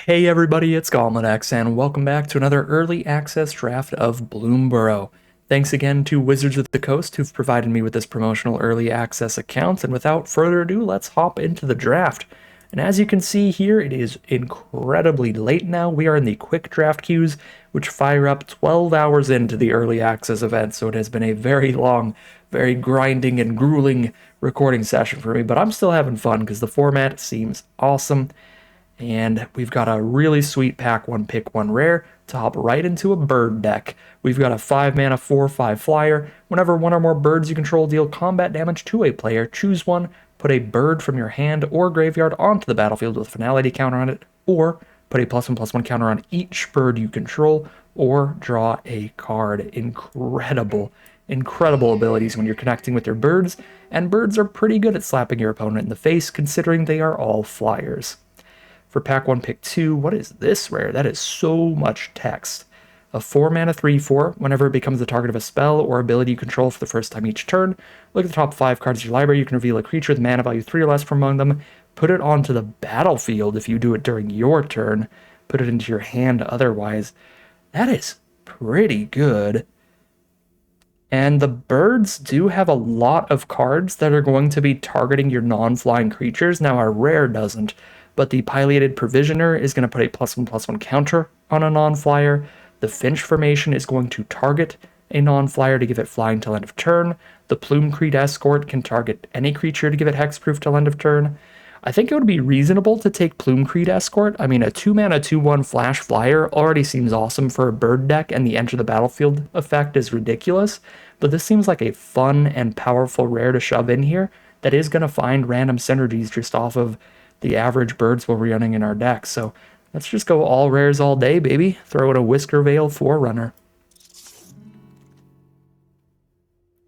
Hey everybody, it's GoblinX, and welcome back to another early access draft of Bloomburrow. Thanks again to Wizards of the Coast who've provided me with this promotional early access account, and without further ado, let's hop into the draft. And as you can see here, it is incredibly late now. We are in the quick draft queues, which fire up 12 hours into the early access event, so it has been a very long, very grinding and grueling recording session for me, but I'm still having fun because the format seems awesome. And we've got a really sweet pack one, pick one rare to hop right into a bird deck. We've got a 5 mana 4/5 flyer. Whenever one or more birds you control deal combat damage to a player, choose one, put a bird from your hand or graveyard onto the battlefield with a finality counter on it, or put a +1/+1 counter on each bird you control, or draw a card. Incredible abilities when you're connecting with your birds, and birds are pretty good at slapping your opponent in the face considering they are all flyers. For pack 1, pick 2, what is this rare? That is so much text. A 4 mana 3/4, whenever it becomes the target of a spell or ability you control for the first time each turn, look at the top 5 cards of your library. You can reveal a creature with mana value 3 or less from among them. Put it onto the battlefield if you do it during your turn. Put it into your hand otherwise. That is pretty good. And the birds do have a lot of cards that are going to be targeting your non-flying creatures. Now, our rare doesn't, but the Pileated Provisioner is going to put a +1/+1 counter on a non-flyer. The Finch formation is going to target a non-flyer to give it flying till end of turn. The Plume-Creed Escort can target any creature to give it hexproof till end of turn. I think it would be reasonable to take Plume-Creed Escort. I mean, a 2 mana 2/1 flash flyer already seems awesome for a bird deck, and the enter the battlefield effect is ridiculous, but this seems like a fun and powerful rare to shove in here that is going to find random synergies just off of the average birds we're running in our deck. So let's just go all rares all day, baby. Throw in a Whiskervale Forerunner.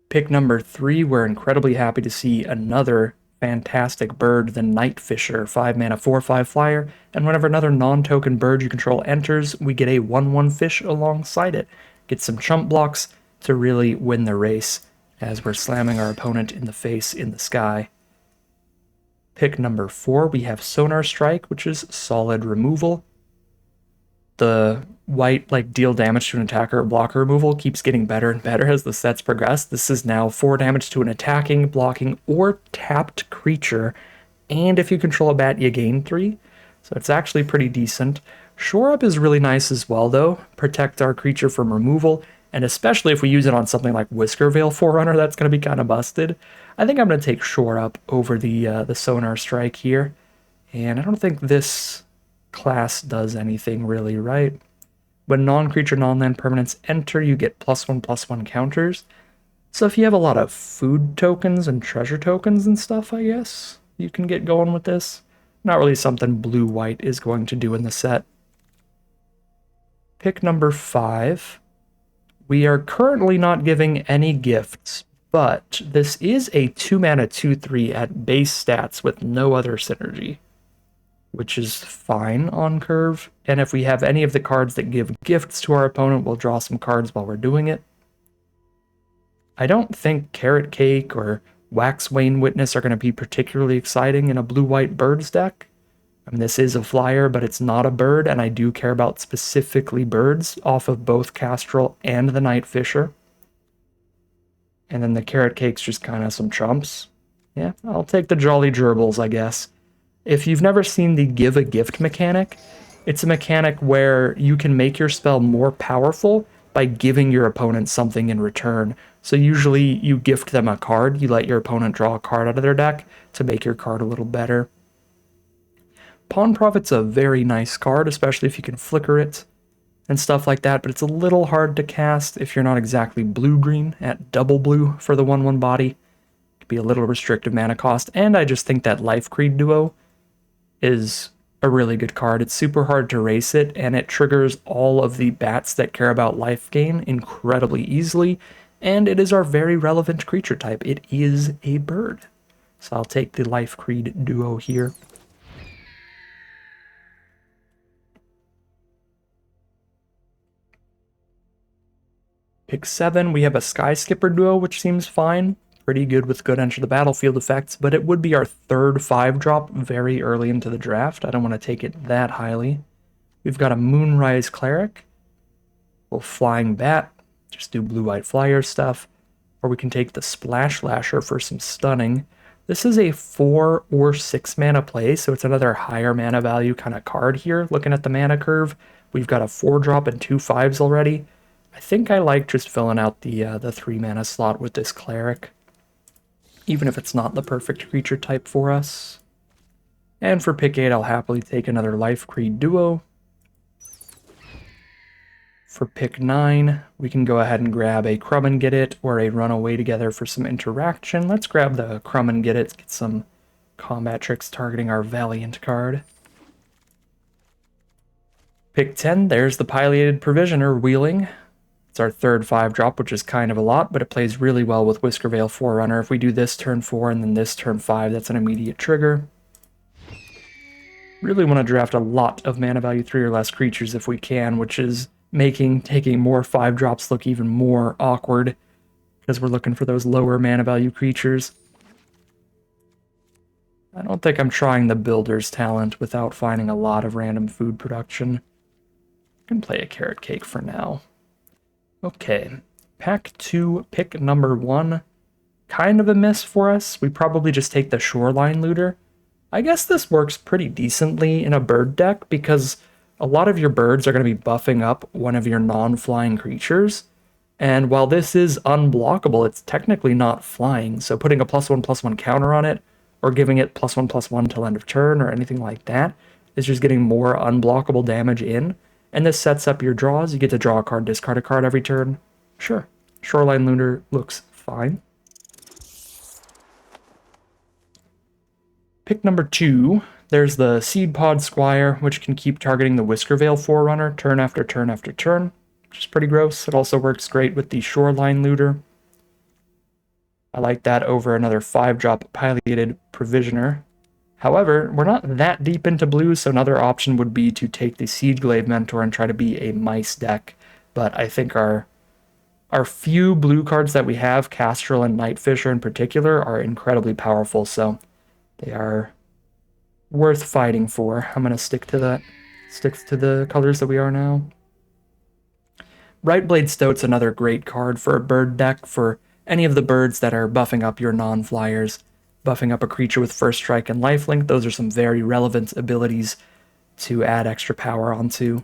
Pick number 3, we're incredibly happy to see another fantastic bird, the Night Fisher, 5 mana 4/5 flyer, and whenever another non-token bird you control enters, we get a 1/1 fish alongside it. Get some chump blocks to really win the race as we're slamming our opponent in the face in the sky. Pick number 4, we have Sonar Strike, which is solid removal. The white, deal damage to an attacker or blocker removal keeps getting better and better as the sets progress. This is now 4 damage to an attacking, blocking, or tapped creature, and if you control a bat, you gain 3. So it's actually pretty decent. Shore Up is really nice as well, though. Protect our creature from removal, and especially if we use it on something like Whiskervale Forerunner, that's going to be kind of busted. I think I'm going to take Shore Up over the Sonar Strike here, and I don't think this class does anything really, right? When non-creature, non-land permanents enter, you get +1/+1 counters. So if you have a lot of food tokens and treasure tokens and stuff, I guess, you can get going with this. Not really something blue-white is going to do in the set. Pick number 5. We are currently not giving any gifts, but this is a 2 mana 2/3 at base stats with no other synergy, which is fine on curve. And if we have any of the cards that give gifts to our opponent, we'll draw some cards while we're doing it. I don't think Carrot Cake or Waxwane Witness are going to be particularly exciting in a blue-white birds deck. I mean, this is a flyer, but it's not a bird, and I do care about specifically birds off of both Castrel and the Night Fisher. And then the Carrot Cake's just kind of some chumps. Yeah, I'll take the Jolly Gerbils, I guess. If you've never seen the Give a Gift mechanic, it's a mechanic where you can make your spell more powerful by giving your opponent something in return. So usually you gift them a card, you let your opponent draw a card out of their deck to make your card a little better. Pawn Prophet's a very nice card, especially if you can flicker it and stuff like that, but it's a little hard to cast if you're not exactly blue-green at double blue for the 1/1 body. It could be a little restrictive mana cost, and I just think that Life Creed duo is a really good card. It's super hard to race it, and it triggers all of the bats that care about life gain incredibly easily, and it is our very relevant creature type. It is a bird. So I'll take the Life Creed duo here. Pick 7, we have a Sky Skipper duo, which seems fine. Pretty good with good enter the battlefield effects, but it would be our third 5-drop very early into the draft. I don't want to take it that highly. We've got a Moonrise Cleric. We'll Flying Bat, just do blue-white flyer stuff. Or we can take the Splash Lasher for some stunning. This is a 4 or 6 mana play, so it's another higher mana value kind of card here. Looking at the mana curve, we've got a 4-drop and 2 5s already. I think I like just filling out the 3 mana slot with this Cleric, even if it's not the perfect creature type for us. And for pick 8, I'll happily take another Life Creed Duo. For pick 9, we can go ahead and grab a Crumb and Get It or a Runaway Together for some interaction. Let's grab the Crumb and Get It, get some combat tricks targeting our Valiant card. Pick 10, there's the Pileated Provisioner Wheeling. It's our third 5-drop, which is kind of a lot, but it plays really well with Whiskervale Forerunner. If we do this turn 4 and then this turn 5, that's an immediate trigger. Really want to draft a lot of mana value 3 or less creatures if we can, which is making taking more 5-drops look even more awkward, because we're looking for those lower mana value creatures. I don't think I'm trying the Builder's Talent without finding a lot of random food production. I can play a Carrot Cake for now. Okay, pack 2, pick number 1. Kind of a miss for us. We probably just take the Shoreline Looter. I guess this works pretty decently in a bird deck, because a lot of your birds are going to be buffing up one of your non-flying creatures. And while this is unblockable, it's technically not flying, so putting a +1/+1 counter on it, or giving it +1/+1 till end of turn, or anything like that, is just getting more unblockable damage in. And this sets up your draws. You get to draw a card, discard a card every turn. Sure. Shoreline Looter looks fine. Pick number 2. There's the Seed Pod Squire, which can keep targeting the Whiskervale Forerunner turn after turn after turn, which is pretty gross. It also works great with the Shoreline Looter. I like that over another 5-drop Pileated Provisioner. However, we're not that deep into blue, so another option would be to take the Seedglaive Mentor and try to be a mice deck. But I think our few blue cards that we have, Castrel and Nightfisher in particular, are incredibly powerful, so they are worth fighting for. I'm going to stick to that. Sticks to the colors that we are now. Rightblade Stoat's another great card for a bird deck, for any of the birds that are buffing up your non-flyers. Buffing up a creature with First Strike and Lifelink, those are some very relevant abilities to add extra power onto.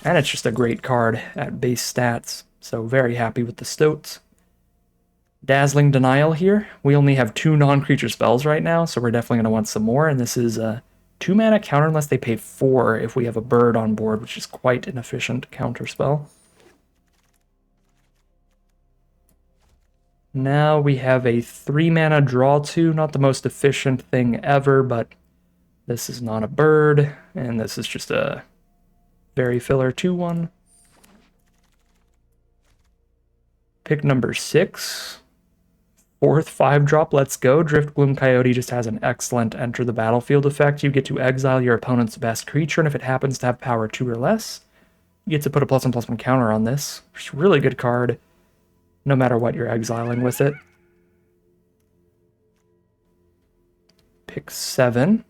And it's just a great card at base stats, so very happy with the Stoats. Dazzling Denial here. We only have 2 non-creature spells right now, so we're definitely going to want some more, and this is a 2 mana counter unless they pay 4 if we have a bird on board, which is quite an efficient counter spell. Now we have a 3 mana draw 2, not the most efficient thing ever, but this is not a bird, and this is just a very filler 2/1. Pick number 6. 4th 5-drop, let's go. Driftbloom Coyote just has an excellent enter the battlefield effect. You get to exile your opponent's best creature, and if it happens to have power 2 or less, you get to put a +1/+1 counter on this. It's a really good card, no matter what you're exiling with it. Pick 7.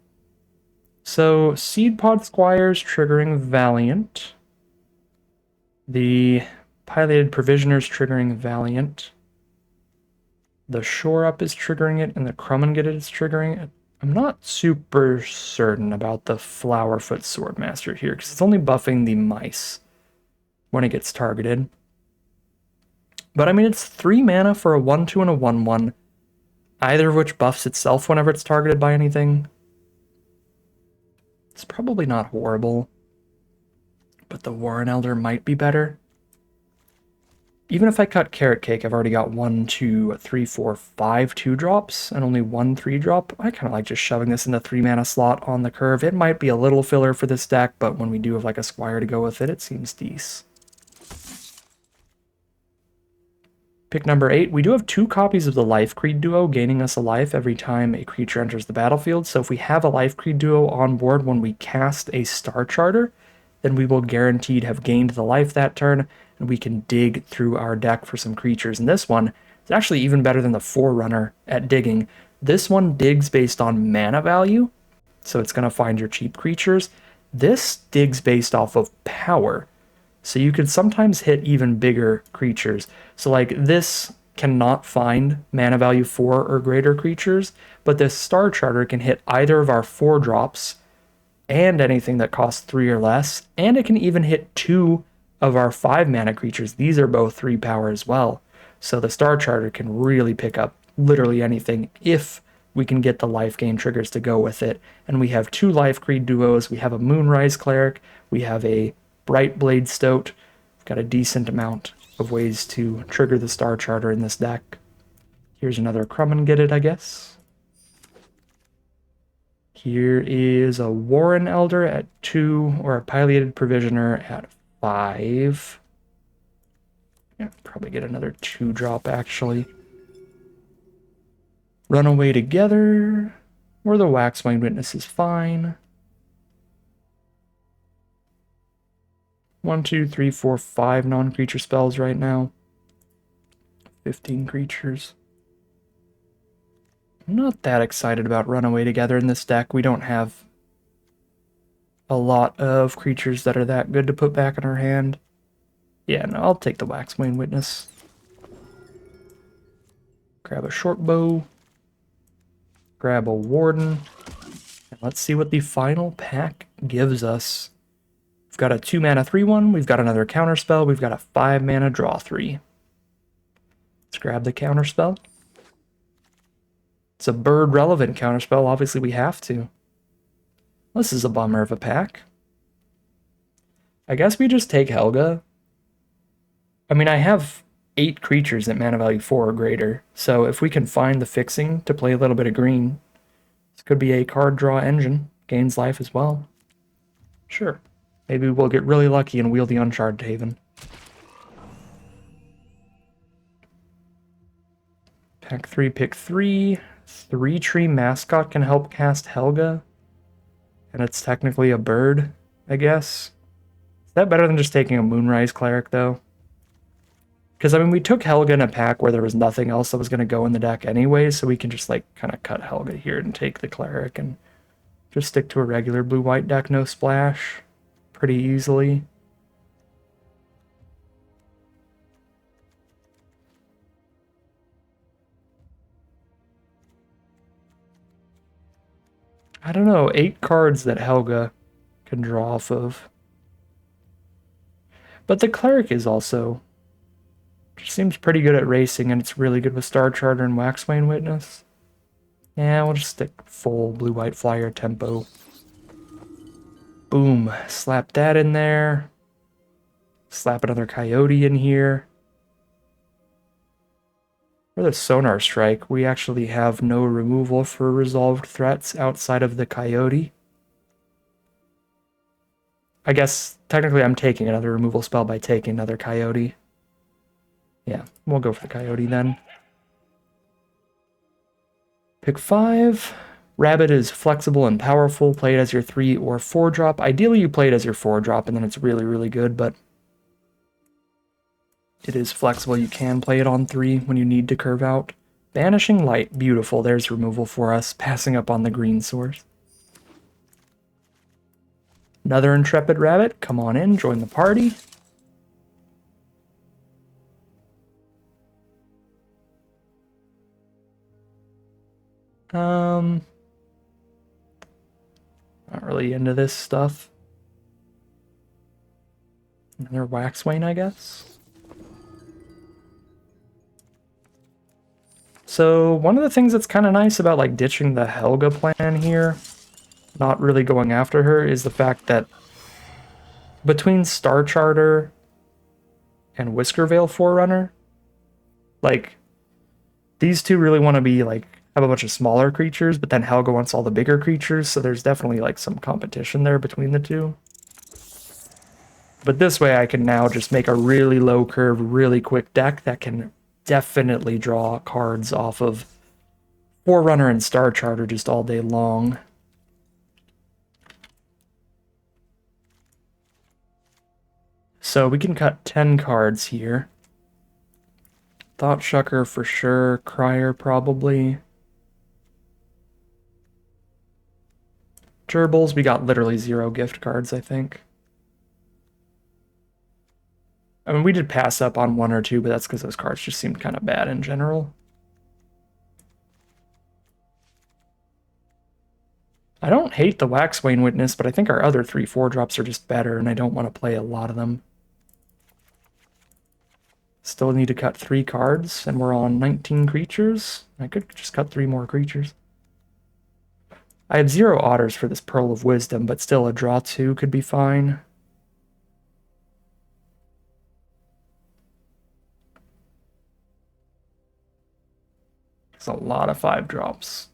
So, Seed Pod Squires triggering Valiant. The Pileated Provisioners triggering Valiant. The Shore Up is triggering it, and the Crumb and Get It is triggering it. I'm not super certain about the Flowerfoot Swordmaster here, because it's only buffing the mice when it gets targeted. But I mean, it's 3 mana for a 1/2 and a 1/1, either of which buffs itself whenever it's targeted by anything. It's probably not horrible, but the Warren Elder might be better. Even if I cut Carrot Cake, I've already got 1, 2, 3, 4, 5 2-drops and only 1 3-drop. I kind of like just shoving this in the 3 mana slot on the curve. It might be a little filler for this deck, but when we do have like a Squire to go with it, it seems decent. Pick number 8. We do have 2 copies of the Life Creed Duo, gaining us a life every time a creature enters the battlefield. So if we have a Life Creed Duo on board when we cast a Star Charter, then we will guaranteed have gained the life that turn, and we can dig through our deck for some creatures. And this one is actually even better than the Forerunner at digging. This one digs based on mana value, so it's going to find your cheap creatures. this digs based off of power. So you can sometimes hit even bigger creatures. So like this cannot find mana value 4 or greater creatures, but this Star Charter can hit either of our 4 drops and anything that costs 3 or less, and it can even hit 2 of our 5 mana creatures. These are both 3 power as well. So the Star Charter can really pick up literally anything if we can get the life gain triggers to go with it. And we have 2 Life Creed duos, we have a Moonrise Cleric, we have a Bright Blade Stoat. We've got a decent amount of ways to trigger the Star Charter in this deck. Here's another Crumb and Get It, I guess. Here is a Warren Elder at 2, or a Pileated Provisioner at 5. Yeah, probably get another 2-drop, actually. Runaway Together, or the Waxwing Witness is fine. 1, 2, 3, 4, 5 non-creature spells right now. 15 creatures. I'm not that excited about Runaway Together in this deck. We don't have a lot of creatures that are that good to put back in our hand. Yeah, no, I'll take the Waxwing Witness. Grab a short bow. Grab a Warden. And let's see what the final pack gives us. We've got a 2 mana 3/1. We've got another counterspell. We've got a 5 mana draw 3. Let's grab the counterspell. It's a bird relevant counterspell. Obviously, we have to. This is a bummer of a pack. I guess we just take Helga. I mean, I have 8 creatures at mana value 4 or greater, so if we can find the fixing to play a little bit of green, this could be a card draw engine. Gains life as well. Sure. Maybe we'll get really lucky and wheel the Uncharted Haven. Pack 3, pick 3. 3-tree mascot can help cast Helga. And it's technically a bird, I guess. Is that better than just taking a Moonrise Cleric, though? Because, I mean, we took Helga in a pack where there was nothing else that was going to go in the deck anyway, so we can just, like, kind of cut Helga here and take the Cleric and just stick to a regular blue-white deck, no splash, pretty easily. I don't know, 8 cards that Helga can draw off of. But the Cleric is also... seems pretty good at racing, and it's really good with Star Charter and Waxwing Witness. Yeah, we'll just stick full blue-white flyer tempo. Boom. Slap that in there. Slap another Coyote in here. For the Sonar Strike, we actually have no removal for resolved threats outside of the Coyote. I guess, technically I'm taking another removal spell by taking another Coyote. Yeah, we'll go for the Coyote then. Pick 5. Rabbit is flexible and powerful. Play it as your 3 or 4 drop. Ideally, you play it as your 4 drop, and then it's really, really good, but it is flexible. You can play it on 3 when you need to curve out. Banishing Light, beautiful. There's removal for us. Passing up on the green source. Another Intrepid Rabbit. Come on in, join the party. Not really into this stuff. Another Waxwing, I guess. So one of the things that's kind of nice about like ditching the Helga plan here, not really going after her, is the fact that between Star Charter and Whiskervale Forerunner, like these two really want to be like have a bunch of smaller creatures, but then Helga wants all the bigger creatures, so there's definitely like some competition there between the two. But this way I can now just make a really low curve, really quick deck that can definitely draw cards off of Forerunner and Star Charter just all day long. So we can cut 10 cards here. Thoughtshucker for sure, Crier probably. Gerbils, we got literally 0 gift cards, I think. I mean, we did pass up on 1 or 2, but that's because those cards just seemed kind of bad in general. I don't hate the Waxwayne Witness, but I think our other 3 4-drops are just better, and I don't want to play a lot of them. Still need to cut 3 cards, and we're on 19 creatures. I could just cut 3 more creatures. I have 0 otters for this Pearl of Wisdom, but still a draw 2 could be fine. It's a lot of 5-drops.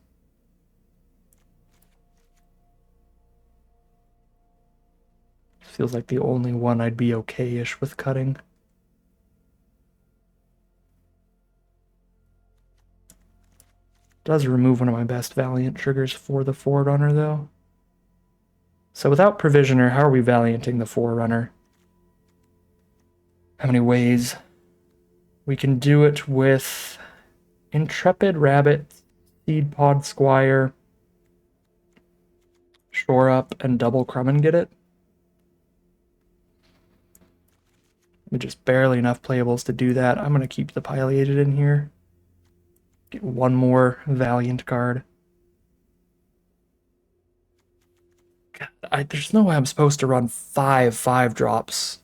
Feels like the only one I'd be okay-ish with cutting. Does remove one of my best Valiant triggers for the Forerunner, though. So without Provisioner, how are we Valianting the Forerunner? How many ways? We can do it with Intrepid Rabbit, Seed Pod Squire, Shore Up, and Double Crumb and get it. Just barely enough playables to do that. I'm going to keep the Pileated in here. Get 1 more Valiant card. God, there's no way I'm supposed to run 5 5-drops.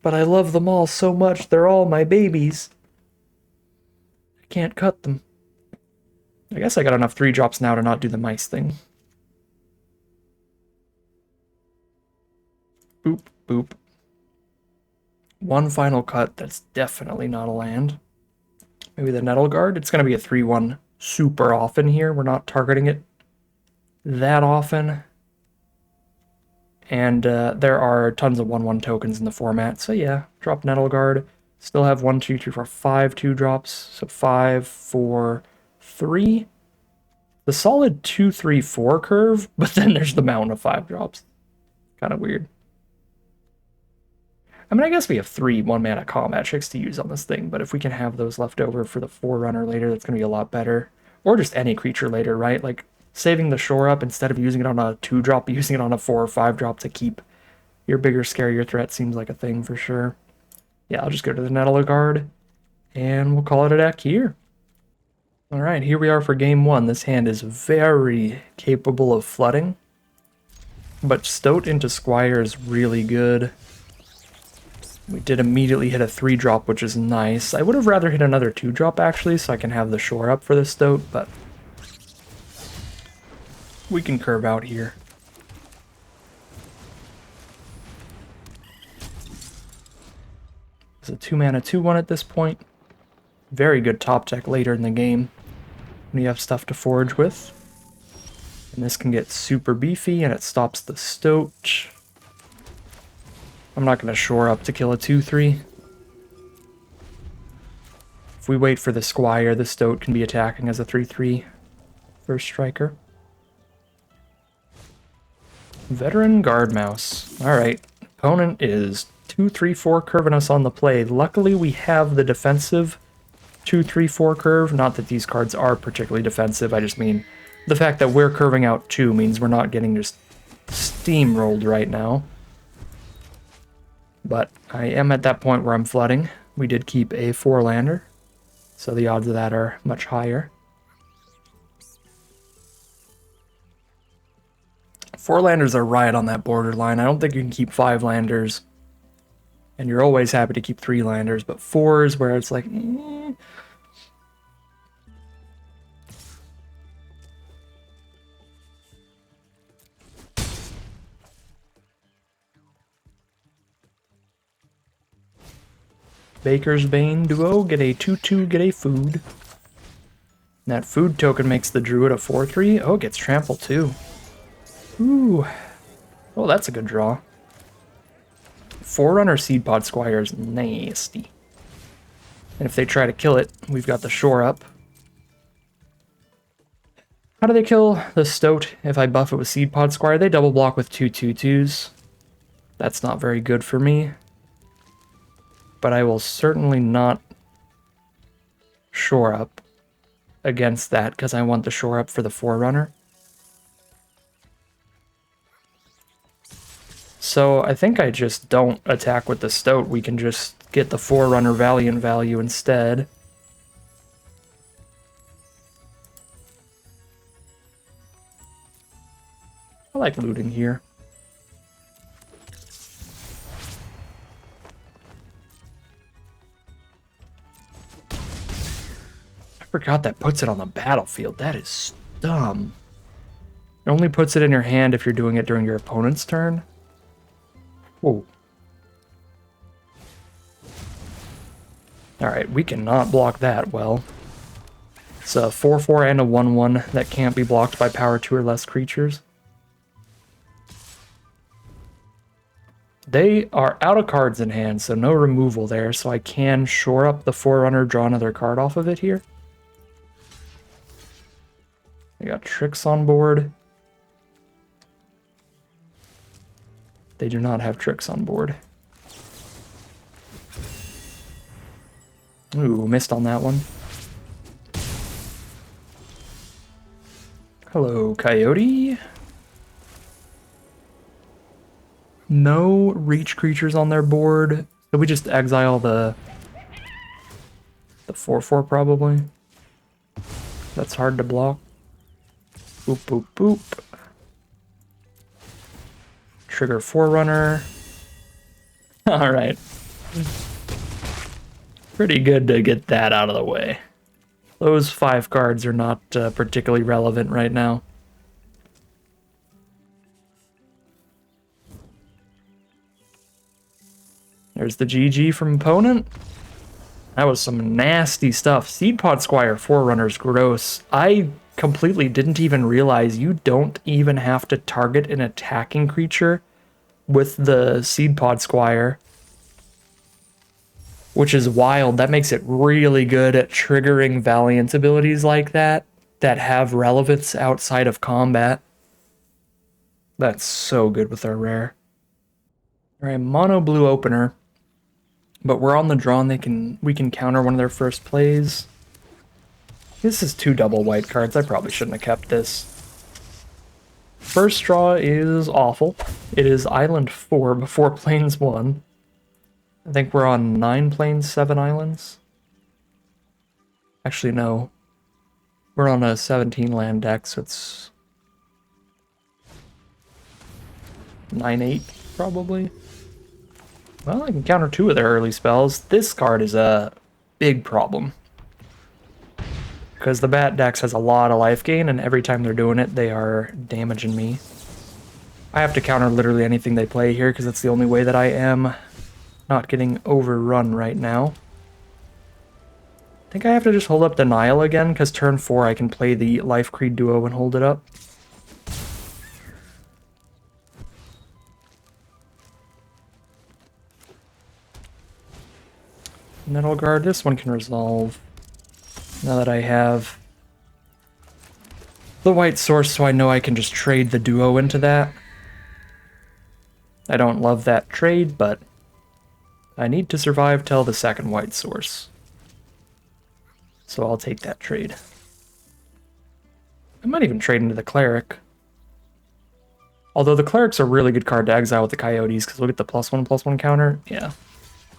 But I love them all so much. They're all my babies. I can't cut them. I guess I got enough 3-drops now to not do the mice thing. Boop, boop. 1 final cut that's definitely not a land. Maybe the Nettle Guard. It's going to be a 3-1 super often here. We're not targeting it that often. And there are tons of 1-1 tokens in the format. So yeah, drop Nettle Guard. Still have 1, 2, 3, 4, 5 2-drops. So 5, 4, 3. The solid 2, 3, 4 curve, but then there's the mountain of 5-drops. Kind of weird. I mean, I guess we have 3 1-mana combat chicks to use on this thing, but if we can have those left over for the Forerunner later, that's going to be a lot better. Or just any creature later, right? Like, saving the Shore Up instead of using it on a 2-drop, using it on a 4 or 5-drop to keep your bigger, scarier threat seems like a thing for sure. Yeah, I'll just go to the Nettle Guard, and we'll call it a deck here. Alright, here we are for game 1. This hand is very capable of flooding, but Stoat into Squire is really good. We did immediately hit a 3-drop, which is nice. I would have rather hit another 2-drop, actually, so I can have the Shore Up for the Stoat, but we can curve out here. It's a 2-mana 2-1 at this point. Very good top deck later in the game when you have stuff to forage with. And this can get super beefy, and it stops the Stoat. I'm not going to Shore Up to kill a 2-3. If we wait for the Squire, the Stoat can be attacking as a 3-3 first striker. Veteran Guard Mouse. Alright, opponent is 2-3-4 curving us on the play. Luckily, we have the defensive 2-3-4 curve. Not that these cards are particularly defensive, I just mean the fact that we're curving out 2 means we're not getting just steamrolled right now. But I am at that point where I'm flooding. We did keep a 4-lander, so the odds of that are much higher. 4-landers are right on that borderline. I don't think you can keep 5-landers, and you're always happy to keep 3-landers, but 4s where it's like, Baker's Bane duo, get a 2-2, get a food. And that food token makes the Druid a 4-3. Oh, it gets trampled too. Ooh. Oh, that's a good draw. Forerunner Seed Pod Squire is nasty. And if they try to kill it, we've got the Shore Up. How do they kill the Stoat if I buff it with Seed Pod Squire? They double block with 2/2/2s. That's not very good for me. But I will certainly not Shore Up against that because I want the Shore Up for the Forerunner. So I think I just don't attack with the Stoat. We can just get the Forerunner Valiant value instead. I like looting here. I forgot that puts it on the battlefield. That is dumb. It only puts it in your hand if you're doing it during your opponent's turn. Whoa. Alright, we cannot block that well. It's a 4/4 and a 1/1 that can't be blocked by power 2 or less creatures. They are out of cards in hand, so no removal there, so I can shore up the Forerunner, draw another card off of it here. They got tricks on board. They do not have tricks on board. Ooh, missed on that one. Hello, Coyote. No reach creatures on their board. So we just exile the 4/4 probably. That's hard to block. Boop, boop, boop. Trigger Forerunner. Alright. Pretty good to get that out of the way. Those 5 cards are not particularly relevant right now. There's the GG from opponent. That was some nasty stuff. Seedpod Squire Forerunner's gross. I completely didn't even realize you don't even have to target an attacking creature with the Seedpod Squire, which is wild. That makes it really good at triggering Valiant abilities like that have relevance outside of combat. That's so good with our rare. Alright, mono blue opener. But we're on the draw and we can counter one of their first plays. This is 2 double white cards. I probably shouldn't have kept this. First draw is awful. It is Island 4 before Plains 1. I think we're on 9 plains, 7 islands. Actually, no. We're on a 17 land deck, so it's 9/8 probably. Well, I can counter 2 of their early spells. This card is a big problem, because the Bat Dex has a lot of life gain, and every time they're doing it, they are damaging me. I have to counter literally anything they play here, because that's the only way that I am not getting overrun right now. I think I have to just hold up Denial again, because turn 4 I can play the Life Creed duo and hold it up. Nettle Guard, this one can resolve. Now that I have the white source, so I know I can just trade the duo into that. I don't love that trade, but I need to survive till the second white source. So I'll take that trade. I might even trade into the Cleric. Although the Cleric's a really good card to exile with the Coyotes, because we'll get the +1/+1 counter. Yeah.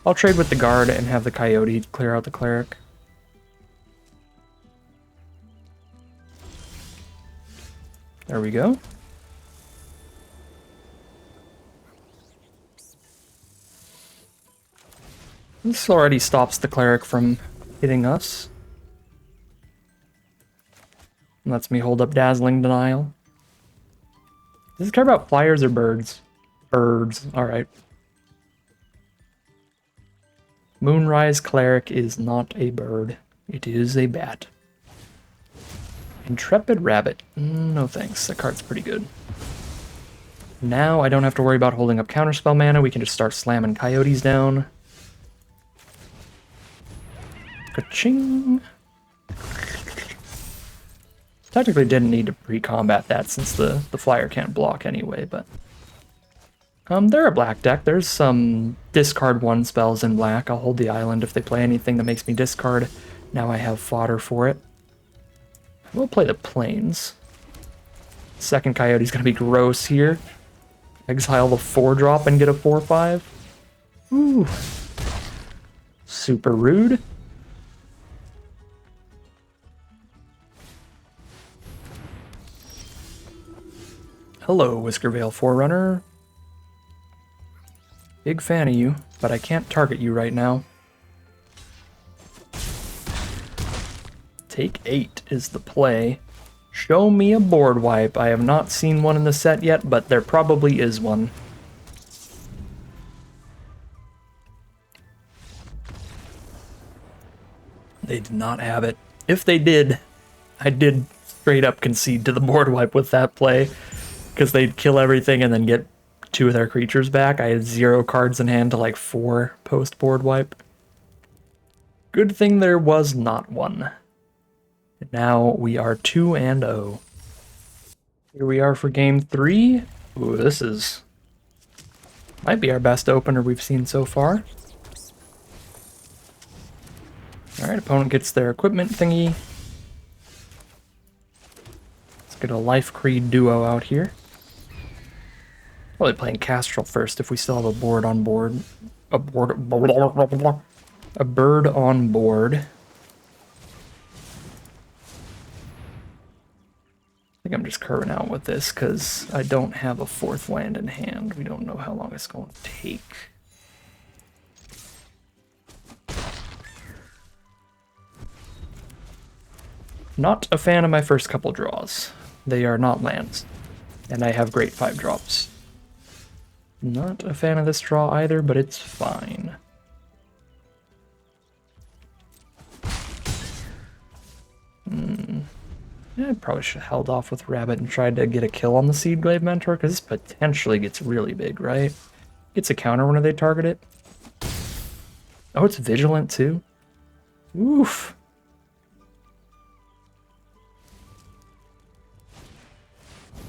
I'll trade with the Guard and have the Coyote clear out the Cleric. There we go. This already stops the Cleric from hitting us. And lets me hold up Dazzling Denial. Does this care about flyers or birds? Birds, alright. Moonrise Cleric is not a bird. It is a bat. Intrepid Rabbit. No thanks, that card's pretty good. Now I don't have to worry about holding up counterspell mana, we can just start slamming Coyotes down. Ka-ching! Technically didn't need to pre-combat that since the flyer can't block anyway, but... they're a black deck. There's some discard 1 spells in black. I'll hold the island if they play anything that makes me discard. Now I have fodder for it. We'll play the plains. Second Coyote's gonna be gross here. Exile the 4-drop and get a 4/5. Ooh. Super rude. Hello, Whiskervale Forerunner. Big fan of you, but I can't target you right now. Take 8 is the play. Show me a board wipe. I have not seen one in the set yet, but there probably is one. They did not have it. If they did, I did straight up concede to the board wipe with that play, because they'd kill everything and then get 2 of their creatures back. I had 0 cards in hand to like 4 post board wipe. Good thing there was not one. And now we are 2-0. Here we are for game 3. Ooh, this is might be our best opener we've seen so far. Alright, opponent gets their equipment thingy. Let's get a Life Creed duo out here. Probably playing Castrol first if we still have a board on board. A bird on board. I think I'm just curving out with this because I don't have a 4th land in hand. We don't know how long it's going to take. Not a fan of my first couple draws. They are not lands. And I have great 5-drops. Not a fan of this draw either, but it's fine. Yeah, I probably should have held off with Rabbit and tried to get a kill on the Seedglaive Mentor, because this potentially gets really big, right? Gets a counter when they target it. Oh, it's Vigilant too? Oof.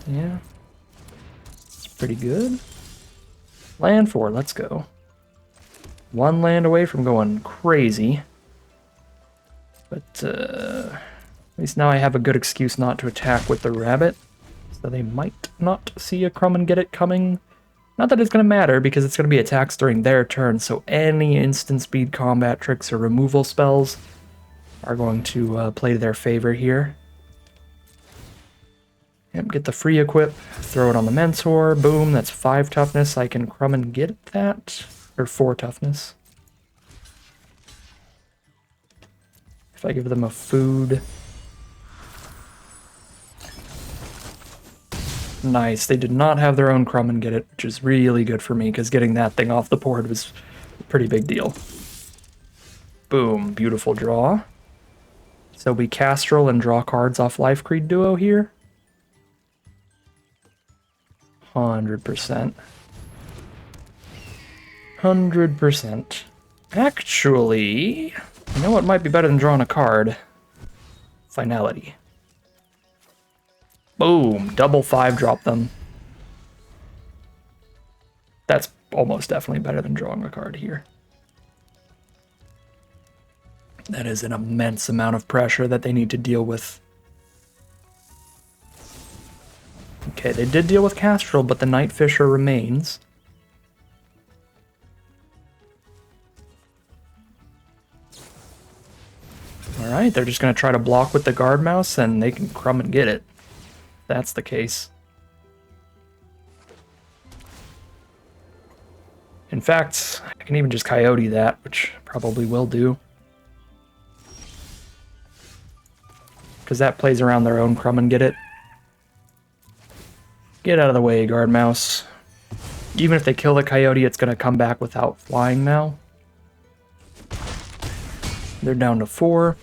Yeah. It's pretty good. Land 4, let's go. 1 land away from going crazy. But, at least now I have a good excuse not to attack with the Rabbit. So they might not see a Crumb and Get It coming. Not that it's going to matter, because it's going to be attacks during their turn, so any instant speed combat tricks or removal spells are going to play to their favor here. Yep, get the free equip, throw it on the Mentor, boom, that's 5 toughness. I can Crumb and Get that, or 4 toughness. If I give them a food. Nice, they did not have their own Crumb and Get It, which is really good for me, because getting that thing off the board was a pretty big deal. Boom, beautiful draw. So we Castrol and draw cards off Life Creed Duo here. 100%. 100%. Actually, you know what might be better than drawing a card? Finality. Boom, double 5-drop them. That's almost definitely better than drawing a card here. That is an immense amount of pressure that they need to deal with. Okay, they did deal with Castrol, but the Night Fisher remains. Alright, they're just going to try to block with the Guard Mouse, and they can Crumb and Get It. That's the case. In fact, I can even just Coyote that, which probably will do. Because that plays around their own Crumb and Get It. Get out of the way, Guard Mouse. Even if they kill the Coyote, it's going to come back without flying now. They're down to 4.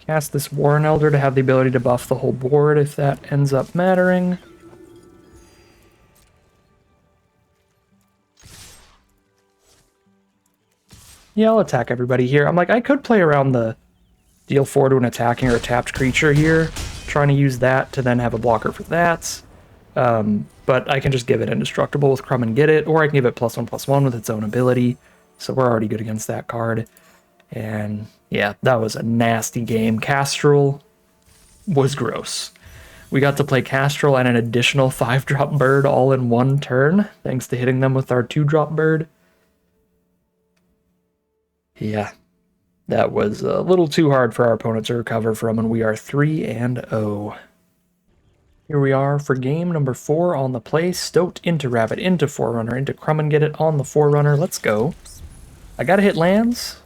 Cast this Warren Elder to have the ability to buff the whole board if that ends up mattering. Yeah, I'll attack everybody here. I'm like, I could play around the deal 4 to an attacking or a tapped creature here, trying to use that to then have a blocker for that. But I can just give it indestructible with Crumb and Get It, or I can give it +1/+1 with its own ability. So we're already good against that card. And yeah, that was a nasty game. Castrol was gross. We got to play Castrol and an additional 5-drop bird all in one turn, thanks to hitting them with our 2-drop bird. Yeah, that was a little too hard for our opponent to recover from, and we are 3-0. Here we are for game number 4 on the play. Stoked into Rabbit, into Forerunner, into Crumb and Get It on the Forerunner. Let's go. I gotta hit lands,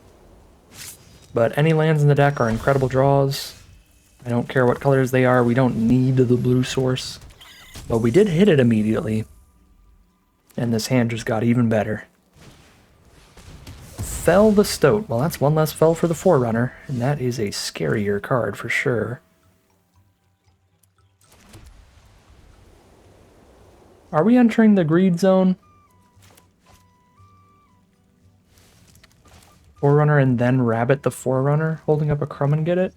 but any lands in the deck are incredible draws. I don't care what colors they are. We don't need the blue source. But we did hit it immediately. And this hand just got even better. Fell the Stoat. Well, that's one less fell for the Forerunner. And that is a scarier card for sure. Are we entering the greed zone? Forerunner and then Rabbit the Forerunner, holding up a Crumb and Get It?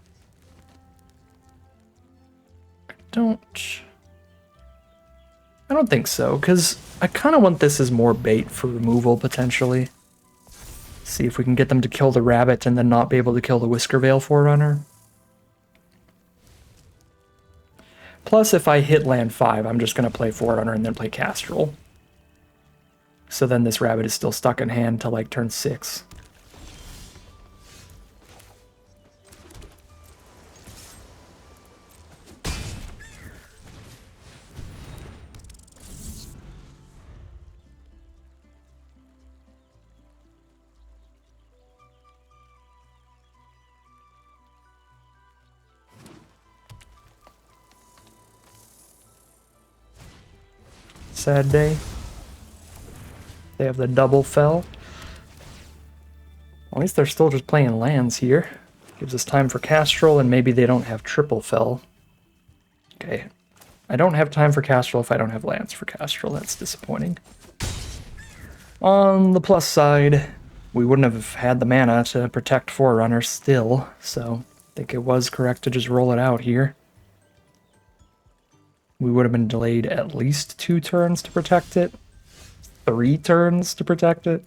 I don't think so, because I kind of want this as more bait for removal, potentially. See if we can get them to kill the Rabbit and then not be able to kill the Whiskervale Forerunner. Plus, if I hit land 5, I'm just going to play Forerunner and then play Castrol. So then this Rabbit is still stuck in hand till like turn 6. Sad day. They have the double fell. At least they're still just playing lands here. Gives us time for Castrol, and maybe they don't have triple fell. Okay. I don't have time for Castrol if I don't have lands for Castrol. That's disappointing. On the plus side, we wouldn't have had the mana to protect Forerunner still, so I think it was correct to just roll it out here. We would have been delayed at least 2 turns to protect it. 3 turns to protect it.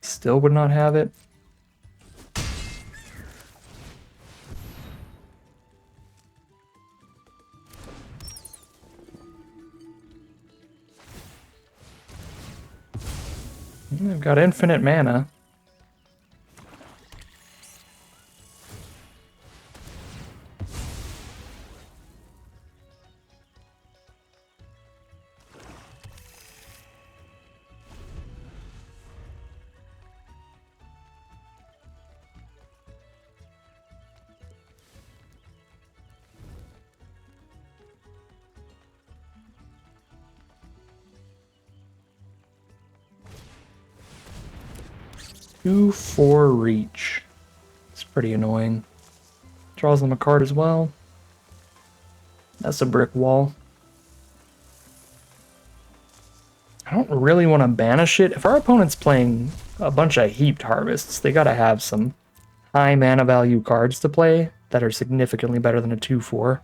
Still would not have it. I've got infinite mana. Two for reach. It's pretty annoying. Draws them a card as well. That's a brick wall. I don't really want to banish it. If our opponent's playing a bunch of heaped harvests, they gotta have some high mana value cards to play that are significantly better than a 2/4.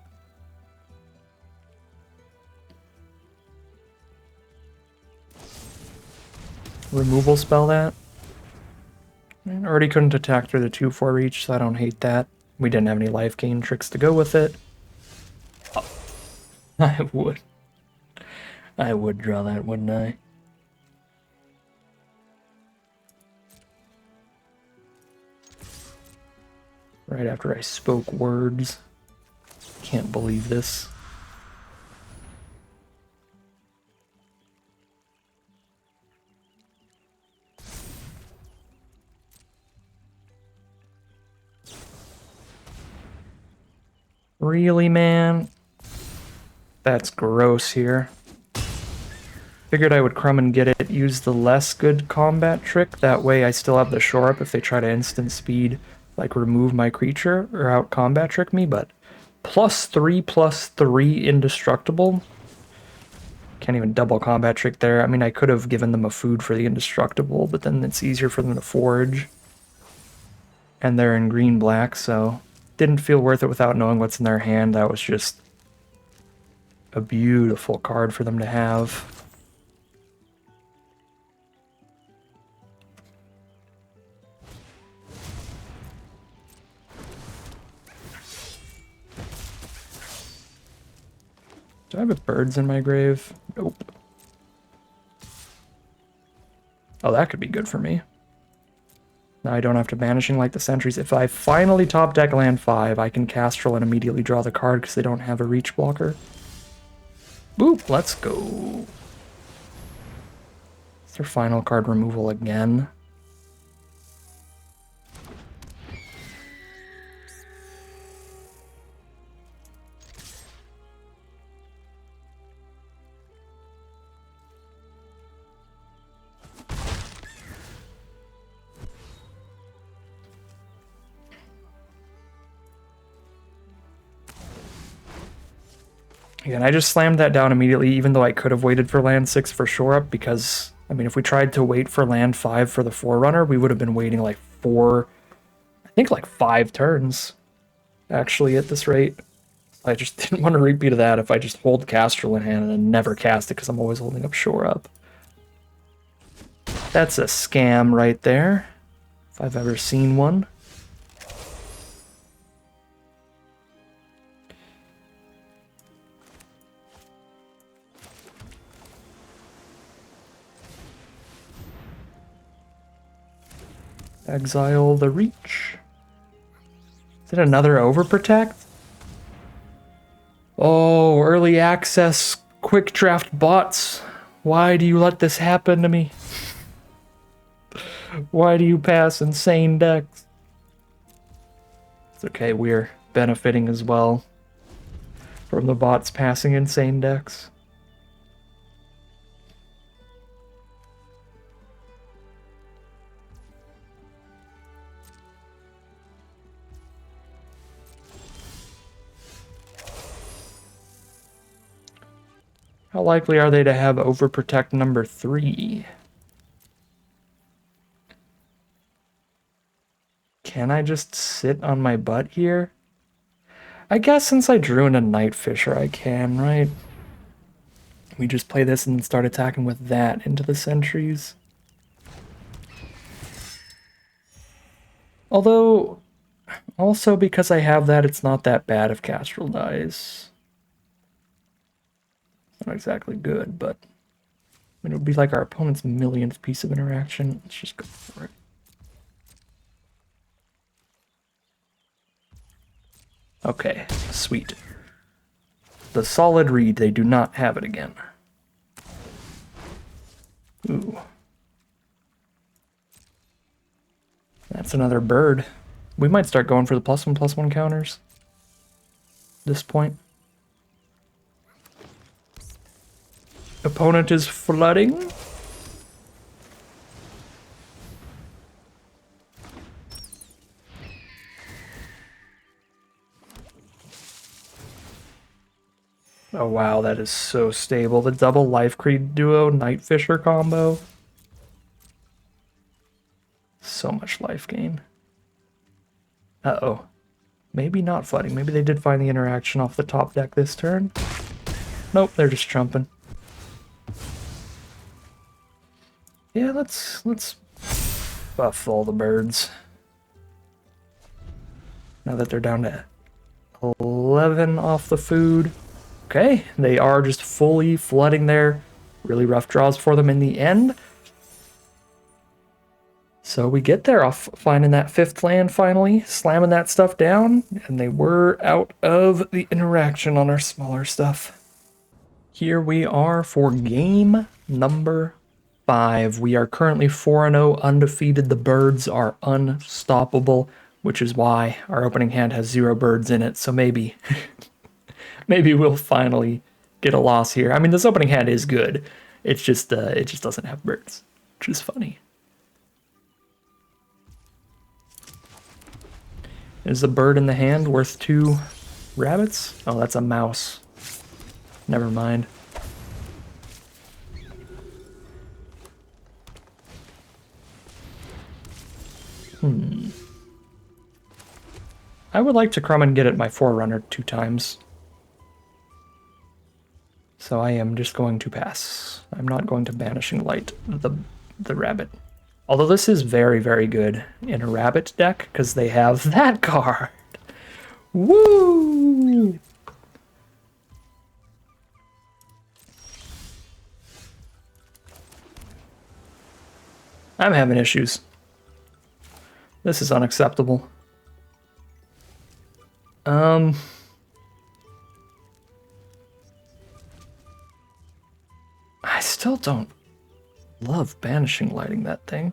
Removal spell that. I already couldn't attack through the 2/4 reach, so I don't hate that. We didn't have any life gain tricks to go with it. Oh, I would. I would draw that, wouldn't I? Right after I spoke words. Can't believe this. Really, man? That's gross here. Figured I would Crumb and Get It, use the less good combat trick, that way I still have the shore up if they try to instant speed, like remove my creature, or out combat trick me, but +3/+3 indestructible? Can't even double combat trick there. I mean, I could have given them a food for the indestructible, but then it's easier for them to forage. And they're in green-black, so didn't feel worth it without knowing what's in their hand. That was just A beautiful card for them to have. Do I have birds in my grave? Nope. Oh, that could be good for me. Now I don't have to Banishing like the sentries. If I finally top deck land 5, I can Castrol and immediately draw the card because they don't have a reach blocker. Boop, let's go. It's their final card removal again. Again, I just slammed that down immediately, even though I could have waited for land 6 for shore up, because, I mean, if we tried to wait for land 5 for the Forerunner, we would have been waiting like 5 turns, actually, at this rate. I just didn't want to repeat of that if I just hold Castrol in hand and then never cast it, because I'm always holding up shore up. That's a scam right there, if I've ever seen one. Exile the Reach. Is it another Overprotect? Oh, early access, quick draft bots. Why do you let this happen to me? Why do you pass insane decks? It's okay, we're benefiting as well from the bots passing insane decks. How likely are they to have Overprotect number 3? Can I just sit on my butt here? I guess since I drew in a Night Fisher, I can, right? We just play this and start attacking with that into the sentries. Although, also because I have that, it's not that bad if Castrol dies. It's not exactly good, but I mean, it would be like our opponent's millionth piece of interaction. Let's just go for it. Okay, sweet. The solid read, they do not have it again. Ooh. That's another bird. We might start going for the +1/+1 counters at this point. Opponent is flooding. Oh wow, that is so stable. The double Life Creed duo Night Fisher combo. So much life gain. Uh-oh. Maybe not flooding. Maybe they did find the interaction off the top deck this turn. Nope, they're just trumping. Yeah, let's buff all the birds. Now that they're down to 11 off the food. Okay, they are just fully flooding there. Really rough draws for them in the end. So we get there off finding that 5th land finally, slamming that stuff down, and they were out of the interaction on our smaller stuff. Here we are for game number 5. We are currently 4-0 undefeated. The birds are unstoppable, which is why our opening hand has 0 birds in it. So maybe, maybe we'll finally get a loss here. I mean, this opening hand is good. It's just it just doesn't have birds, which is funny. Is the bird in the hand worth 2 rabbits? Oh, that's a mouse. Never mind. I would like to come and get at my Forerunner 2 times. So I am just going to pass. I'm not going to Banishing Light the rabbit. Although this is very, very good in a rabbit deck, because they have that card. Woo! I'm having issues. This is unacceptable. I still don't love Banishing Lighting that thing.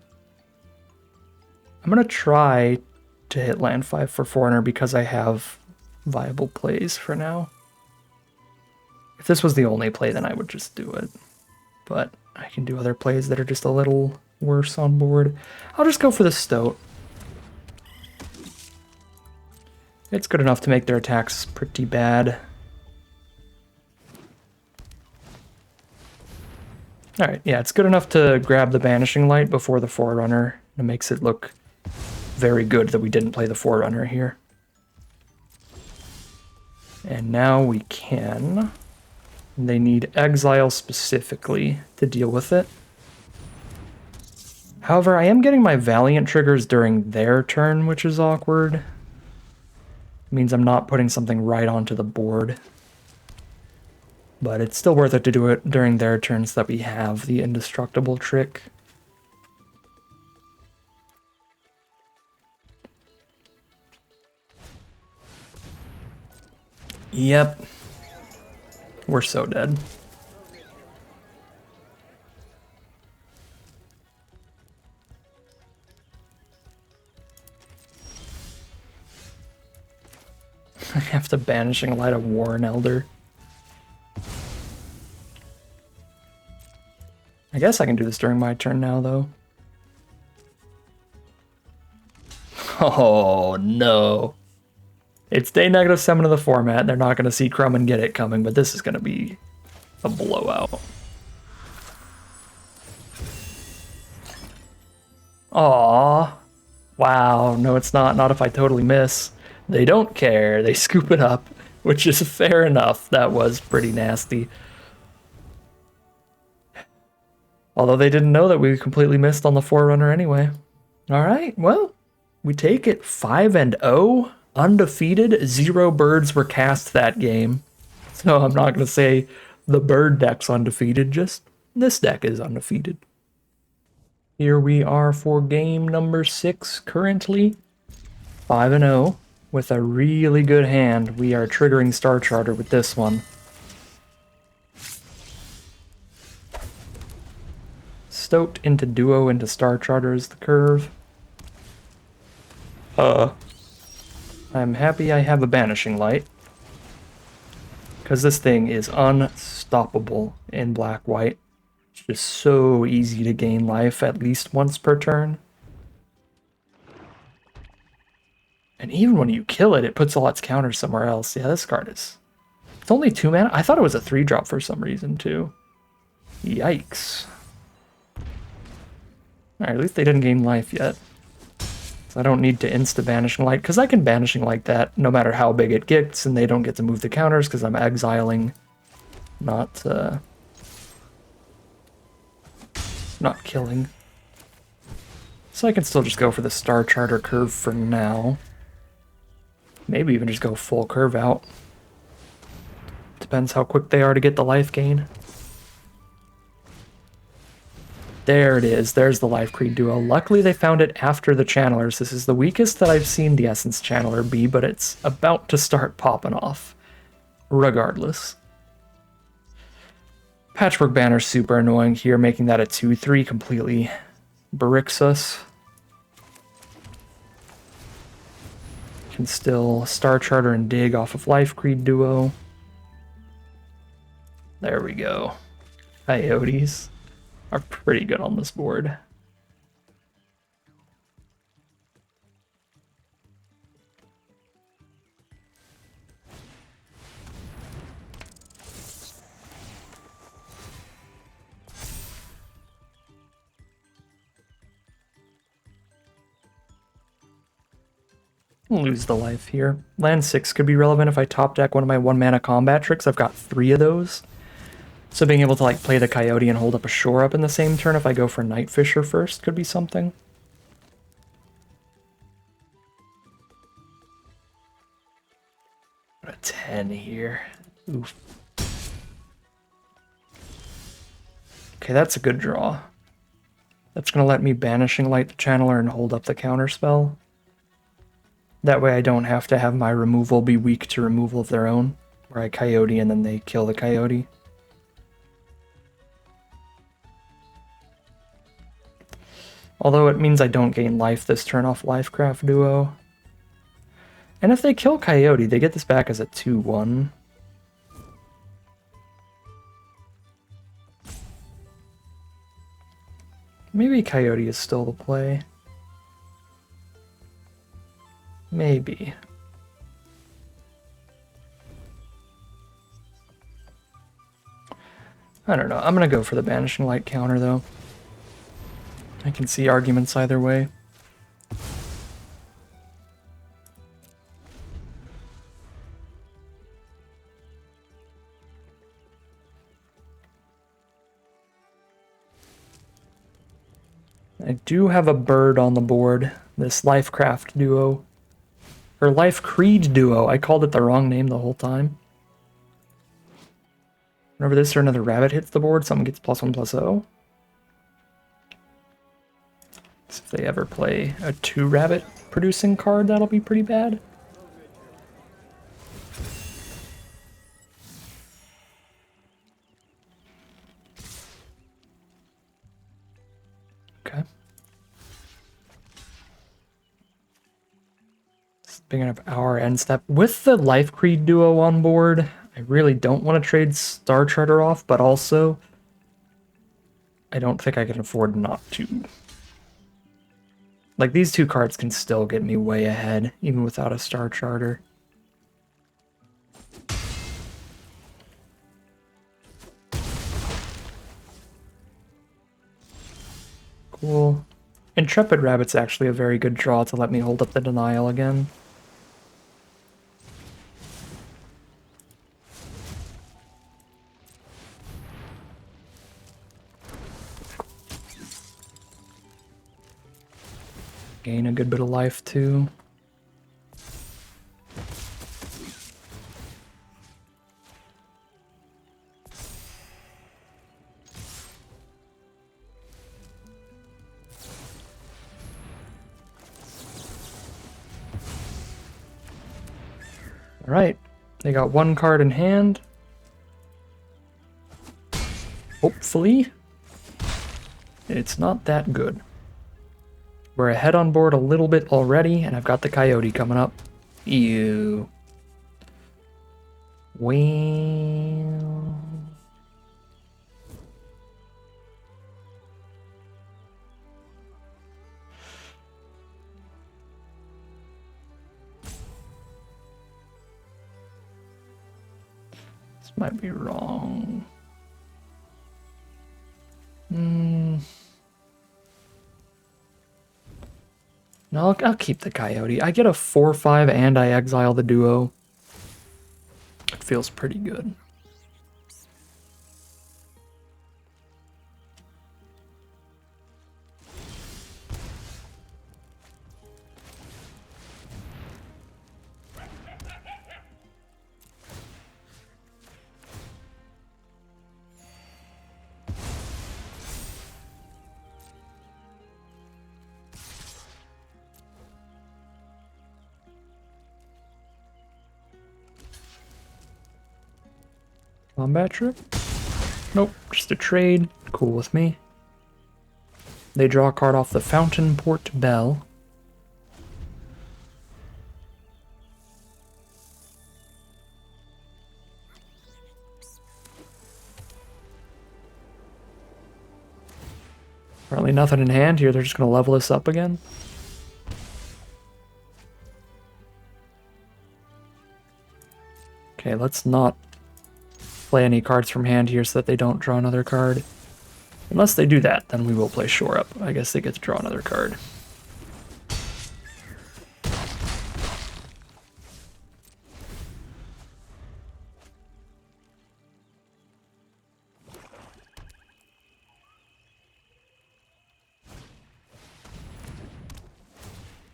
I'm gonna try to hit land 5 for Foreigner because I have viable plays for now. If this was the only play, then I would just do it. But I can do other plays that are just a little worse on board. I'll just go for the Stoat. It's good enough to make their attacks pretty bad. Alright, yeah, it's good enough to grab the Banishing Light before the Forerunner. It makes it look very good that we didn't play the Forerunner here. And now we can... They need Exile specifically to deal with it. However, I am getting my Valiant triggers during their turn, which is awkward. Means I'm not putting something right onto the board. But it's still worth it to do it during their turns so that we have the indestructible trick. Yep. We're so dead. I have to Banishing Light a Warren Elder. I guess I can do this during my turn now, though. Oh, no. It's day -7 of the format. They're not going to see Crumb and Get It coming, but this is going to be a blowout. Aww. Wow. No, it's not. Not if I totally miss. They don't care. They scoop it up, which is fair enough. That was pretty nasty. Although they didn't know that we completely missed on the Forerunner anyway. Alright, well, we take it 5-0, undefeated. 0 birds were cast that game. So I'm not going to say the bird deck's undefeated, just this deck is undefeated. Here we are for game number 6 currently. 5-0 with a really good hand. We are triggering Star Charter with this one. Stoat into Duo into Star Charter is the curve. I'm happy I have a Banishing Light. Because this thing is unstoppable in black-white. It's just so easy to gain life at least once per turn. And even when you kill it, it puts all its counters somewhere else. Yeah, this card is... It's only 2 mana? I thought it was a 3-drop for some reason, too. Yikes. Alright, at least they didn't gain life yet. So I don't need to insta-Banishing Light, because I can Banishing Light that no matter how big it gets, and they don't get to move the counters, because I'm exiling, not killing. So I can still just go for the Star Charter curve for now. Maybe even just go full curve out. Depends how quick they are to get the life gain. There it is. There's the Life Creed Duo. Luckily they found it after the Channelers. This is the weakest that I've seen the Essence Channeler be, but it's about to start popping off. Regardless. Patchwork Banner's super annoying here, making that a 2-3 completely bricks us. Can still Star Charter and dig off of Life Creed Duo. There we go. Coyotes are pretty good on this board. Lose the life here. Land 6 could be relevant if I top deck one of my 1-mana combat tricks. I've got 3 of those. So being able to like play the Coyote and hold up a Shore Up in the same turn if I go for Night Fisher first could be something. A 10 here. Oof. Okay, that's a good draw. That's going to let me Banishing Light the Channeler and hold up the counterspell. That way I don't have to have my removal be weak to removal of their own, where I Coyote and then they kill the Coyote. Although it means I don't gain life this turn off Lifecraft Duo. And if they kill Coyote, they get this back as a 2-1. Maybe Coyote is still the play. Maybe. I don't know. I'm going to go for the Banishing Light counter, though. I can see arguments either way. I do have a bird on the board, this Lifecraft Duo. Or Life Creed Duo. I called it the wrong name the whole time. Whenever this or another rabbit hits the board, someone gets +1/+0. So if they ever play a 2 rabbit producing card, that'll be pretty bad. Okay. Speaking of our end step, with the Life Creed Duo on board, I really don't want to trade Star Charter off, but also I don't think I can afford not to. Like, these two cards can still get me way ahead, even without a Star Charter. Cool. Intrepid Rabbit's actually a very good draw to let me hold up the denial again. Gain a good bit of life, too. Alright, they got one card in hand. Hopefully, it's not that good. We're ahead on board a little bit already, and I've got the Coyote coming up. Ew. Well... This might be wrong. No, I'll keep the Coyote. I get a 4/5 and I exile the Duo. It feels pretty good. Combat trip? Nope, just a trade. Cool with me. They draw a card off the Fountain Port Bell. Apparently nothing in hand here, they're just going to level this up again. Okay, let's not play any cards from hand here so that they don't draw another card. Unless they do that, then we will play Shore Up. I guess they get to draw another card.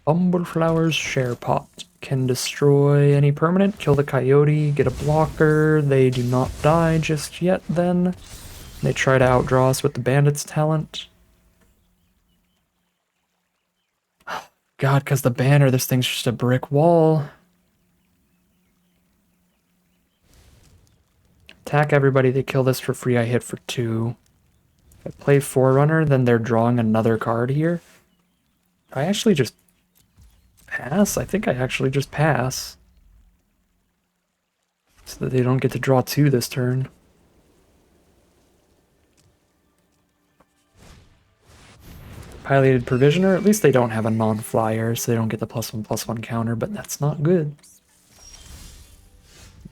Umberflower's Share Pot. Can destroy any permanent, kill the coyote, get a blocker. They do not die just yet then. They try to outdraw us with the bandit's talent. God, because the banner, this thing's just a brick wall. Attack everybody, they kill this for free, I hit for 2. If I play Forerunner, then they're drawing another card here. I actually just pass? I think I actually just pass. So that they don't get to draw 2 this turn. Piloted Provisioner, at least they don't have a non-flyer, so they don't get the +1/+1 counter, but that's not good.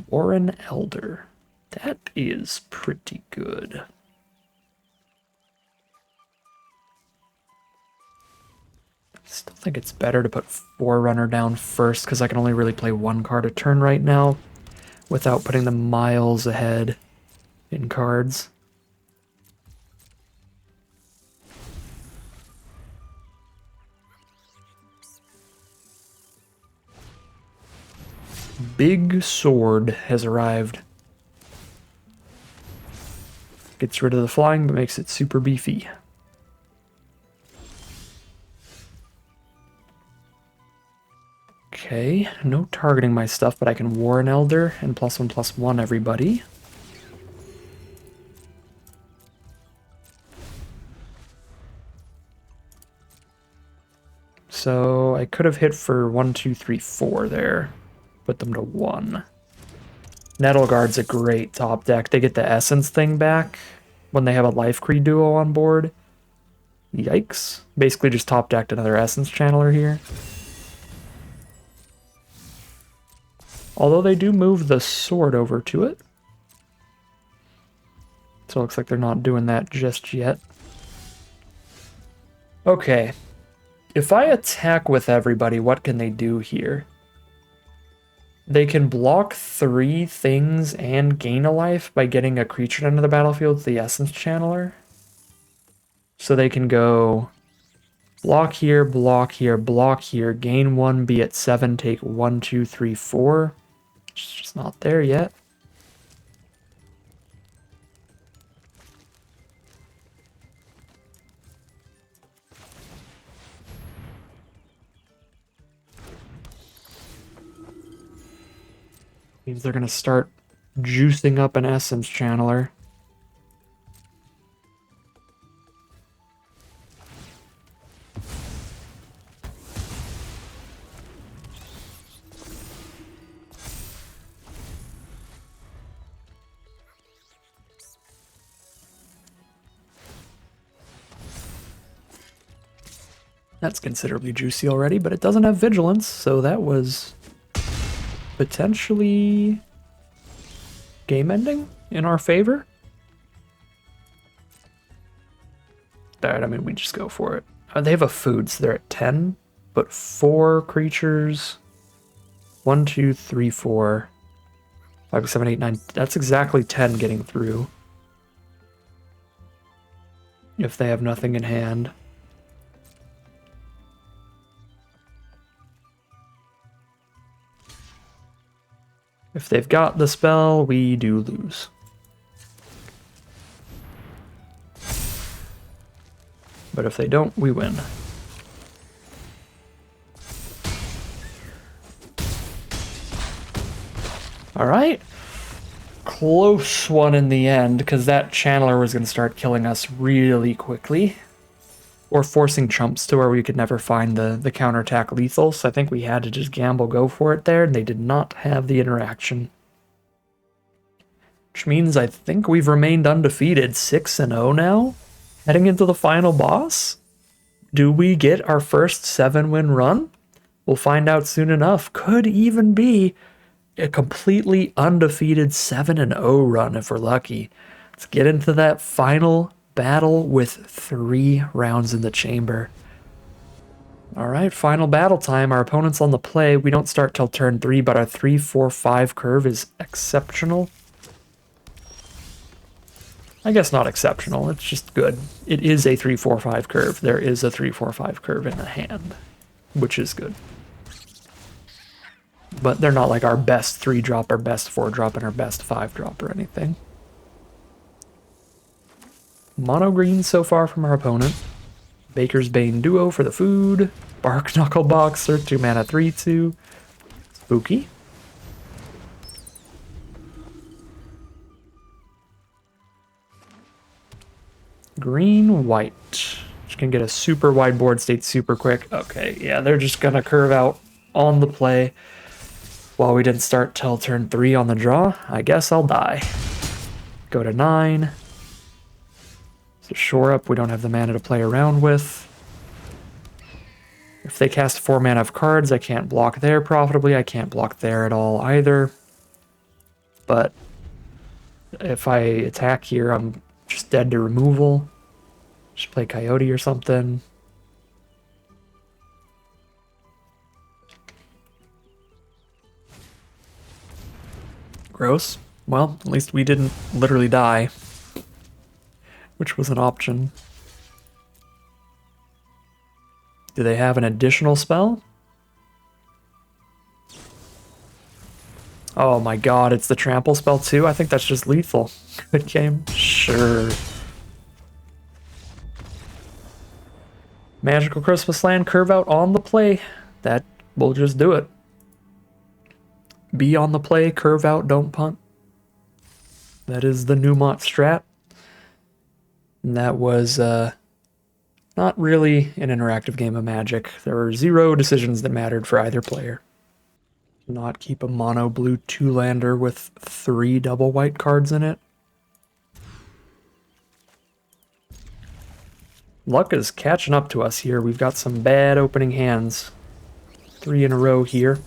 Warren Elder. That is pretty good. I still think it's better to put Forerunner down first, because I can only really play 1 card a turn right now, without putting them miles ahead in cards. Big Sword has arrived. Gets rid of the flying, but makes it super beefy. Okay, no targeting my stuff, but I can War an Elder and +1/+1 everybody. So I could have hit for 1, 2, 3, 4 there. Put them to 1. Nettleguard's a great top deck. They get the Essence thing back when they have a Life Creed duo on board. Yikes. Basically just top decked another Essence Channeler here. Although they do move the sword over to it. So it looks like they're not doing that just yet. Okay. If I attack with everybody, what can they do here? They can block 3 things and gain a life by getting a creature into the battlefield, the Essence Channeler. So they can go block here, block here, block here, gain 1, be at 7, take 1, 2, 3, 4. It's just not there yet. Means they're going to start juicing up an Essence Channeler. That's considerably juicy already, but it doesn't have Vigilance, so that was potentially game ending in our favor. Alright, I mean, we just go for it. They have a food, so they're at 10, but 4 creatures. 1, 2, 3, 4, 5, 7, 8, 9. That's exactly 10 getting through. If they have nothing in hand. If they've got the spell, we do lose. But if they don't, we win. Alright. Close one in the end, because that Channeler was going to start killing us really quickly. Or forcing chumps to where we could never find the counterattack lethal, so I think we had to just gamble go for it there, and they did not have the interaction. Which means I think we've remained undefeated, 6-0 now, heading into the final boss. Do we get our first 7-win run? We'll find out soon enough. Could even be a completely undefeated 7-0 run if we're lucky. Let's get into that final battle with 3 rounds in the chamber. Alright, final battle time. Our opponent's on the play. We don't start till turn 3, but our 3, 4, 5 curve is exceptional. I guess not exceptional, it's just good. It is a 3, 4, 5 curve. There is a 3, 4, 5 curve in the hand. which is good. But they're not like our best 3-drop, our best 4-drop, and our best 5-drop or anything. Mono green so far from our opponent. Baker's Bane Duo for the food. Bark Knuckle Boxer, 2 mana 3/2. Spooky. Green, white. Just gonna get a super wide board state super quick. Okay, yeah, they're just gonna curve out on the play. While we didn't start till turn 3 on the draw, I guess I'll die. Go to 9. So shore up, we don't have the mana to play around with. If they cast 4 mana of cards, I can't block there profitably. I can't block there at all either. But if I attack here, I'm just dead to removal. Just play Coyote or something. Gross. Well, at least we didn't literally die, which was an option. Do they have an additional spell? Oh my god, it's the trample spell too? I think that's just lethal. Good game. Sure. Magical Christmas Land, curve out on the play. That will just do it. Be on the play, curve out, don't punt. That is the Newmont strat. And that was not really an interactive game of Magic. There were 0 decisions that mattered for either player. Not keep a mono blue 2-lander with 3 double white cards in it. Luck is catching up to us here. We've got some bad opening hands. 3 in a row here.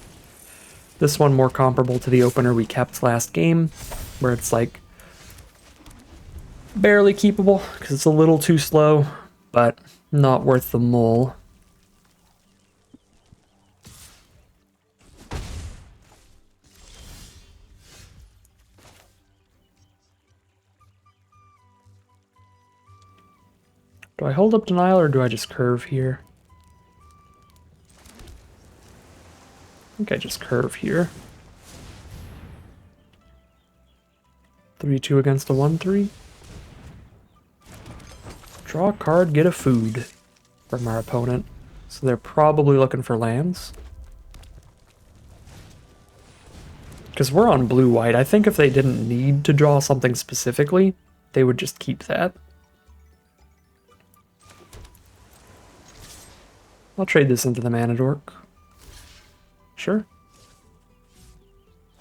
This one more comparable to the opener we kept last game, where it's like barely keepable because it's a little too slow, but not worth the mull. Do I hold up denial or do I just curve here? I think I just curve here. 3-2 against a 1-3. Draw a card, get a food from our opponent. So they're probably looking for lands. Because we're on blue-white. I think if they didn't need to draw something specifically, they would just keep that. I'll trade this into the Mana Dork. Sure.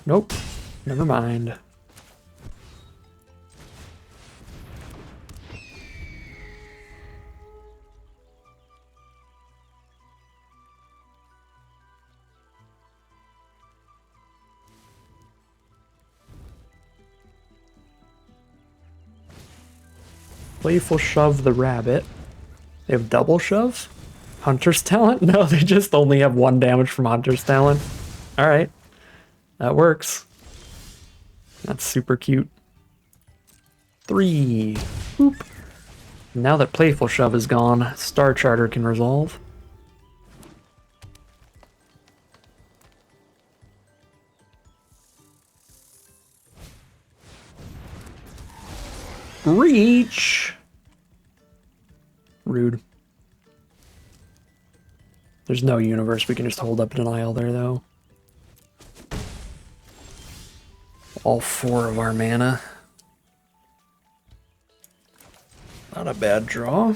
Nope. Never mind. Playful Shove the Rabbit. They have double shove? Hunter's Talent? No, they just only have 1 damage from Hunter's Talent. Alright. That works. That's super cute. 3. Boop. Now that Playful Shove is gone, Star Charter can resolve. Reach! Rude. There's no universe we can just hold up denial there, though. All 4 of our mana. Not a bad draw.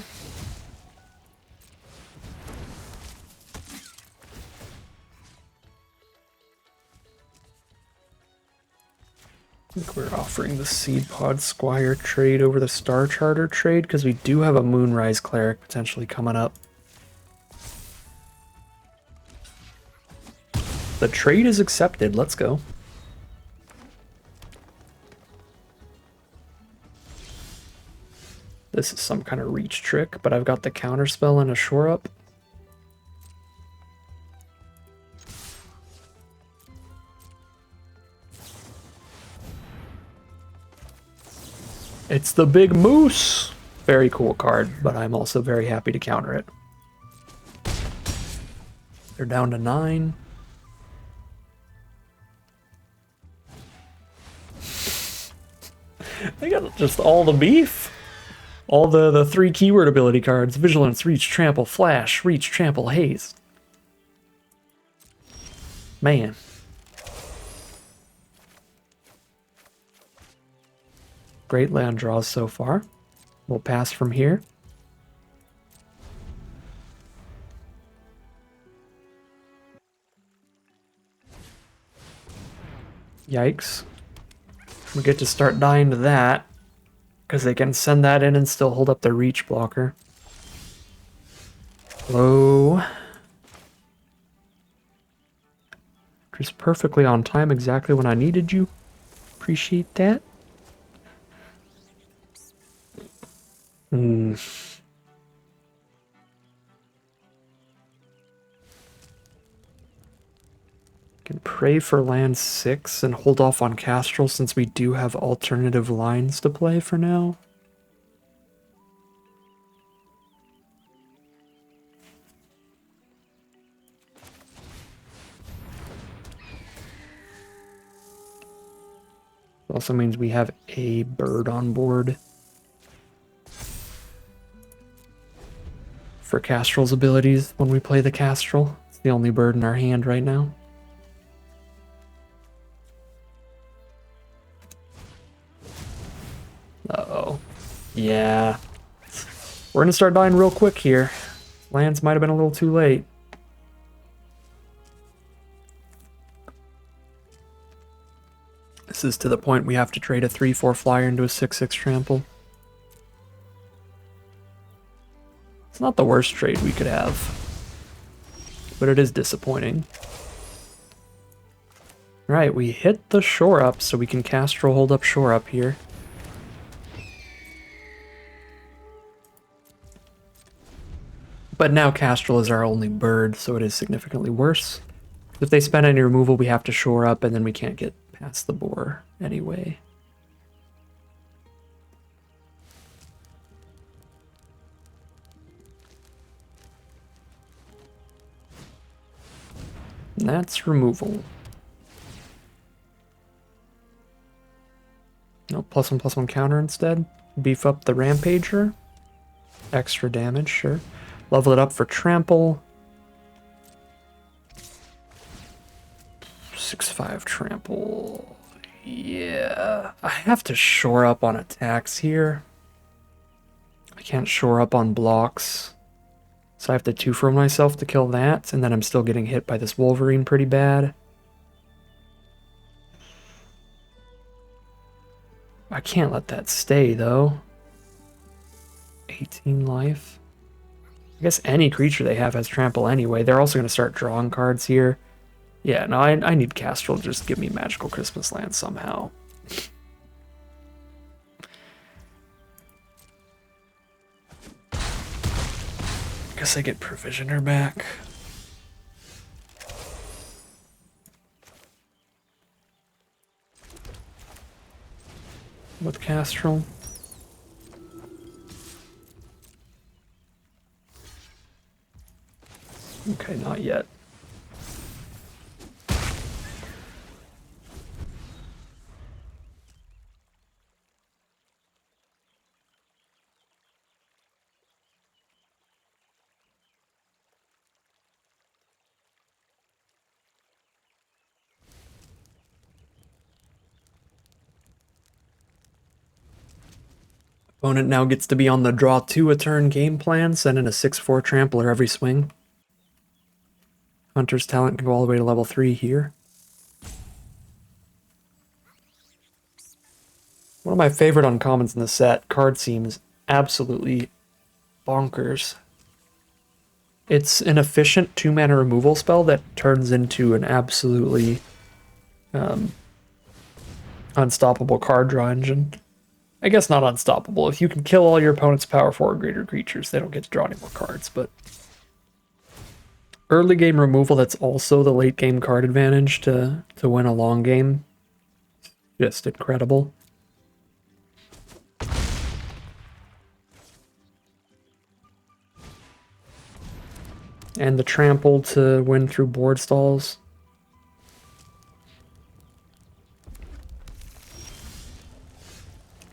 I think we're offering the Seed Pod Squire trade over the Star Charter trade because we do have a Moonrise Cleric potentially coming up. The trade is accepted. Let's go. This is some kind of reach trick, but I've got the counterspell and a shore up. It's the Big Moose! Very cool card, but I'm also very happy to counter it. They're down to 9. They got just all the beef. All the 3 keyword ability cards. Vigilance, Reach, Trample, Flash, Reach, Trample, Haste. Man. Great land draws so far. We'll pass from here. Yikes. We get to start dying to that, because they can send that in and still hold up their reach blocker. Hello. Just perfectly on time, exactly when I needed you. Appreciate that. Can pray for land 6 and hold off on Castrol since we do have alternative lines to play for now. It also means we have a bird on board for Castrol's abilities when we play the Castrol. It's the only bird in our hand right now. Uh-oh. Yeah. We're gonna start dying real quick here. Lands might have been a little too late. This is to the point we have to trade a 3/4 flyer into a 6/6 trample. It's not the worst trade we could have, but it is disappointing. Right, we hit the shore up, so we can Castrol hold up shore up here. But now Castrol is our only bird, so it is significantly worse. If they spend any removal, we have to shore up, and then we can't get past the boar anyway. And that's removal. No, +1/+1 counter instead. Beef up the Rampager. Extra damage, sure. Level it up for trample. 6/5 trample. Yeah. I have to shore up on attacks here. I can't shore up on blocks. So I have to 2 for myself to kill that, and then I'm still getting hit by this Wolverine pretty bad. I can't let that stay, though. 18 life. I guess any creature they have has trample anyway. They're also going to start drawing cards here. Yeah, no, I need Castrol to just give me Magical Christmas Land somehow. Guess I get Provisioner back. With Castrol. Okay, not yet. Opponent now gets to be on the draw 2 a turn game plan, send in a 6/4 trampler every swing. Hunter's talent can go all the way to level 3 here. One of my favorite uncommons in the set, card seems absolutely bonkers. It's an efficient 2-mana removal spell that turns into an absolutely unstoppable card draw engine. I guess not unstoppable. If you can kill all your opponent's power 4 or greater creatures, they don't get to draw any more cards, but early game removal that's also the late game card advantage to win a long game. Just incredible. And the trample to win through board stalls.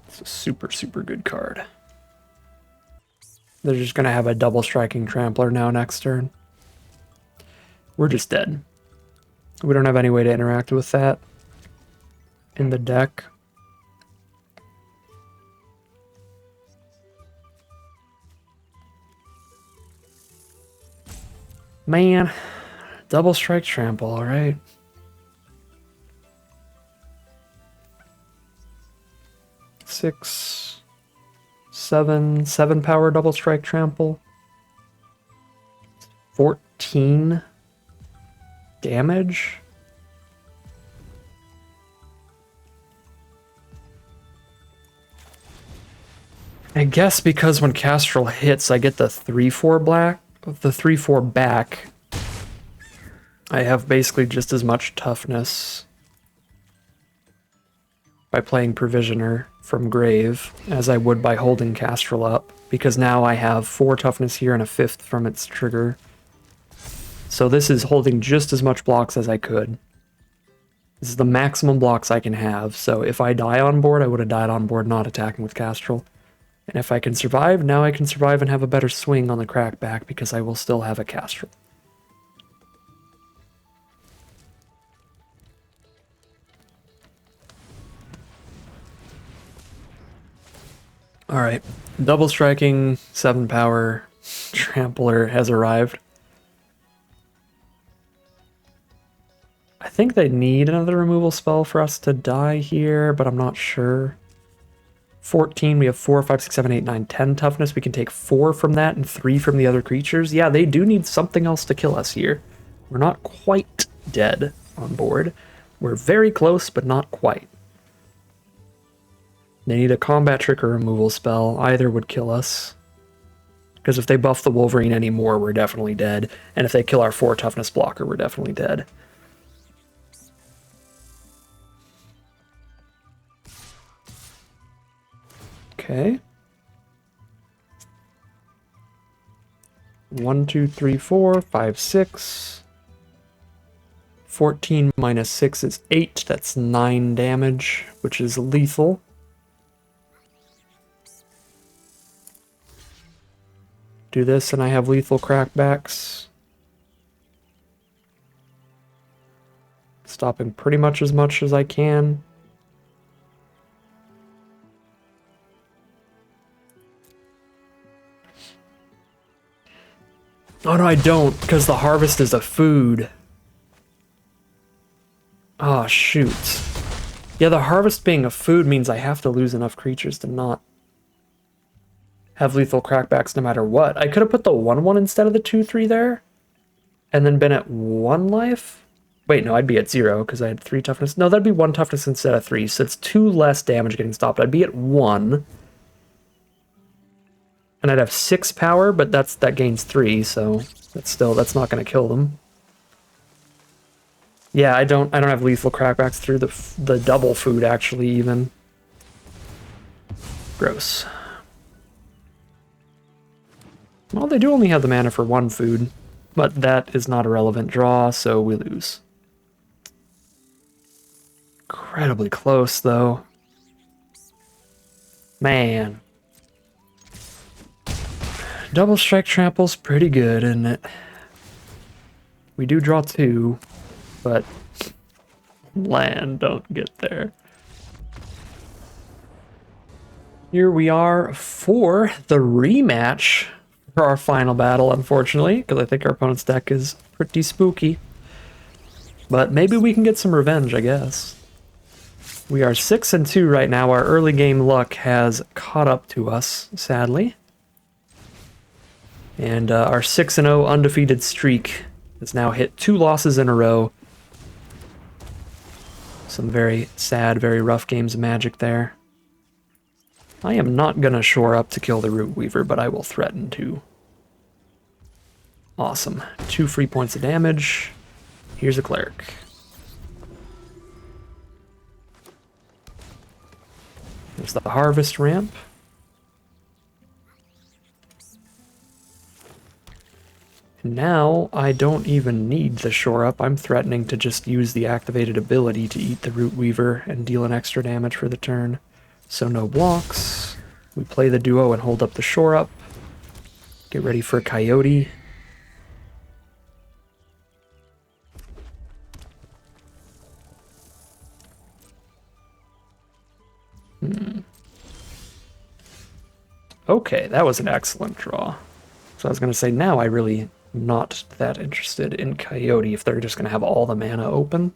It's a super, super good card. They're just going to have a double striking trampler now next turn. We're just dead. We don't have any way to interact with that in the deck. Man, double strike trample, all right. Six, seven power double strike trample. 14 damage. I guess because when Castrol hits, I get the 3/4 black, the 3/4 back. I have basically just as much toughness by playing Provisioner from Grave as I would by holding Castrol up, because now I have 4 toughness here and a 5th from its trigger. So this is holding just as much blocks as I could. This is the maximum blocks I can have, so if I die on board, I would have died on board not attacking with Castrol. And if I can survive, now I can survive and have a better swing on the crackback because I will still have a Castrol. Alright, double striking 7 power trampler has arrived. I think they need another removal spell for us to die here, but I'm not sure. 14, we have 4, 5, 6, 7, 8, 9, 10 toughness. We can take 4 from that and 3 from the other creatures. Yeah, they do need something else to kill us here. We're not quite dead on board. We're very close, but not quite. They need a combat trick or removal spell. Either would kill us. Because if they buff the Wolverine anymore, we're definitely dead. And if they kill our 4 toughness blocker, we're definitely dead. Okay. 1, 2, 3, 4, 5, 6. 14 minus 6 is 8. That's 9 damage, which is lethal. Do this and I have lethal crackbacks. Stopping pretty much as I can. Oh no, I don't, because the harvest is a food. Oh, shoot. Yeah, the harvest being a food means I have to lose enough creatures to not have lethal crackbacks no matter what. I could have put the 1/1 instead of the 2/3 there, and then been at 1 life. Wait, no, I'd be at 0 because I had 3 toughness. No, that'd be 1 toughness instead of 3, so it's 2 less damage getting stopped. I'd be at 1. And I'd have 6 power, but that gains 3, so that's not going to kill them. Yeah, I don't have lethal crackbacks through the double food actually even. Gross. Well, they do only have the mana for 1 food, but that is not a relevant draw, so we lose. Incredibly close, though. Man. Double strike trample's pretty good, isn't it? We do draw 2, but land don't get there. Here we are for the rematch for our final battle, unfortunately, because I think our opponent's deck is pretty spooky. But maybe we can get some revenge, I guess. We are 6-2 right now. Our early game luck has caught up to us, sadly. And our 6-0 undefeated streak has now hit 2 losses in a row. Some very sad, very rough games of Magic there. I am not going to shore up to kill the Root Weaver, but I will threaten to. Awesome. 2 free points of damage. Here's a Cleric. There's the Harvest ramp. Now I don't even need the shore up. I'm threatening to just use the activated ability to eat the Root Weaver and deal an extra damage for the turn. So no blocks. We play the duo and hold up the shore up. Get ready for Coyote. Okay, that was an excellent draw. So I was going to say, now I really am not that interested in Coyote if they're just going to have all the mana open.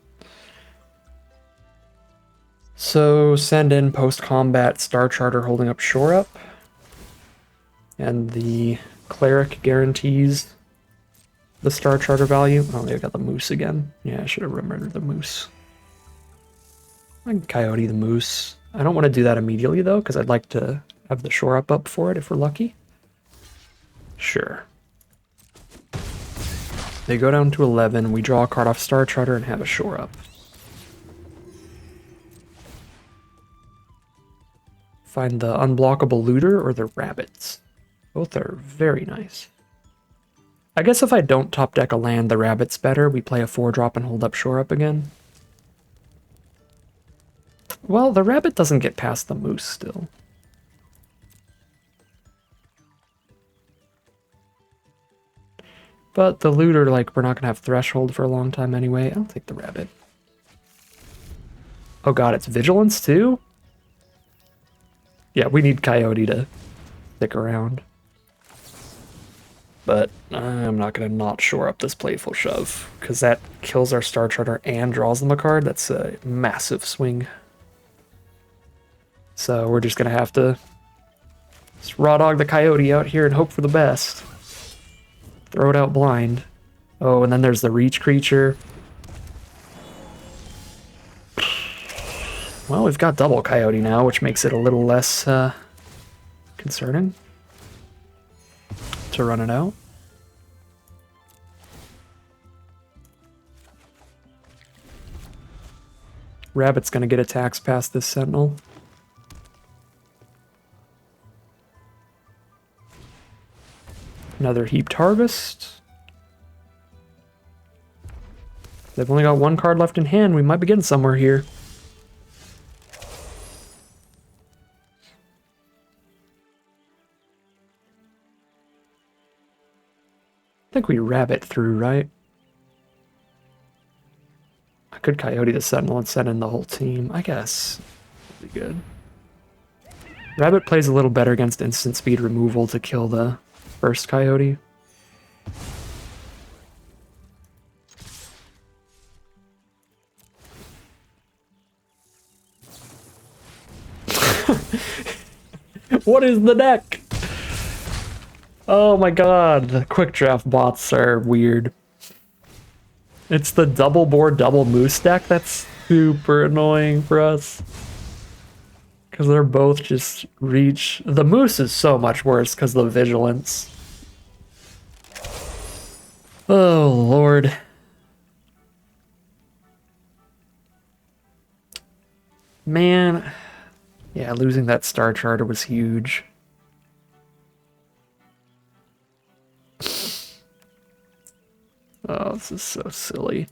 So send in post-combat Star Charter holding up shore up. And the Cleric guarantees the Star Charter value. Oh, they got the Moose again. Yeah, I should have remembered the Moose. I can Coyote the Moose. I don't want to do that immediately, though, because I'd like to have the shore up for it if we're lucky. Sure. They go down to 11. We draw a card off Star Charter and have a shore up. Find the unblockable looter or the rabbits. Both are very nice. I guess if I don't top deck a land, the rabbit's better. We play a 4-drop and hold up shore up again. Well, the rabbit doesn't get past the moose still. But the looter, like, we're not going to have threshold for a long time anyway. I'll take the rabbit. Oh god, it's vigilance too? Yeah, we need Coyote to stick around. But I'm not going to not shore up this Playful Shove, because that kills our Star Charter and draws them a card. That's a massive swing. So we're just going to have to just raw dog the Coyote out here and hope for the best. Throw it out blind. Oh, and then there's the reach creature. Well, we've got double Coyote now, which makes it a little less concerning to run it out. Rabbit's gonna get attacks past this Sentinel. Another Heaped Harvest. They've only got one card left in hand. We might be getting somewhere here. I think we rabbit through, right? I could Coyote the Sentinel and send in the whole team. I guess that'd be good. Rabbit plays a little better against instant speed removal to kill the first Coyote. What is the deck? Oh my god, the quick draft bots are weird. It's the double board, double moose deck that's super annoying for us. Because they're both just reach. The moose is so much worse because of the vigilance. Oh, Lord. Man. Yeah, losing that Star Charter was huge. Oh, this is so silly.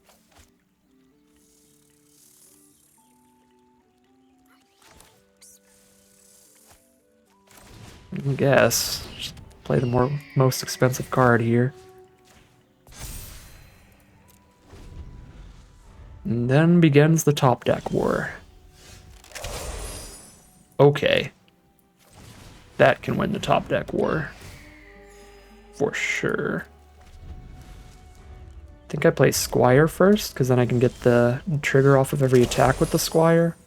I guess. Just play the most expensive card here. And then begins the top deck war. Okay. That can win the top deck war. For sure. I think I play Squire first, because then I can get the trigger off of every attack with the Squire.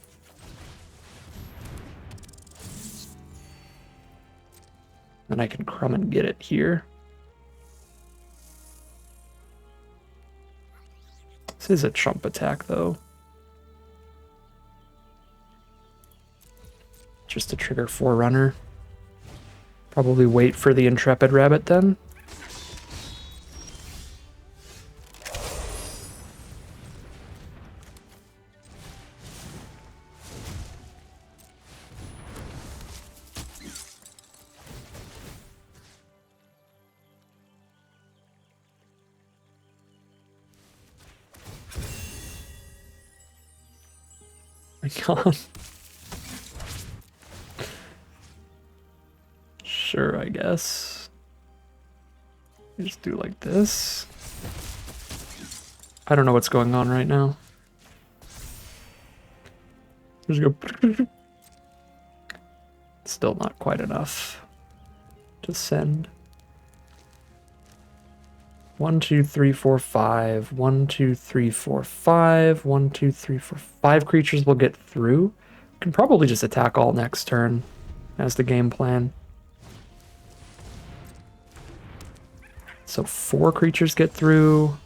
Then I can crumb and get it here. This is a chump attack, though. Just to trigger Forerunner. Probably wait for the Intrepid Rabbit, then. my god. Sure, I guess. Just do like this. I don't know what's going on right now. Just go. Still not quite enough to send. 1, 2, 3, 4, 5. 1, 2, 3, 4, 5. 1, 2, 3, 4, 5 creatures will get through. Can probably just attack all next turn as the game plan. So 4 creatures get through.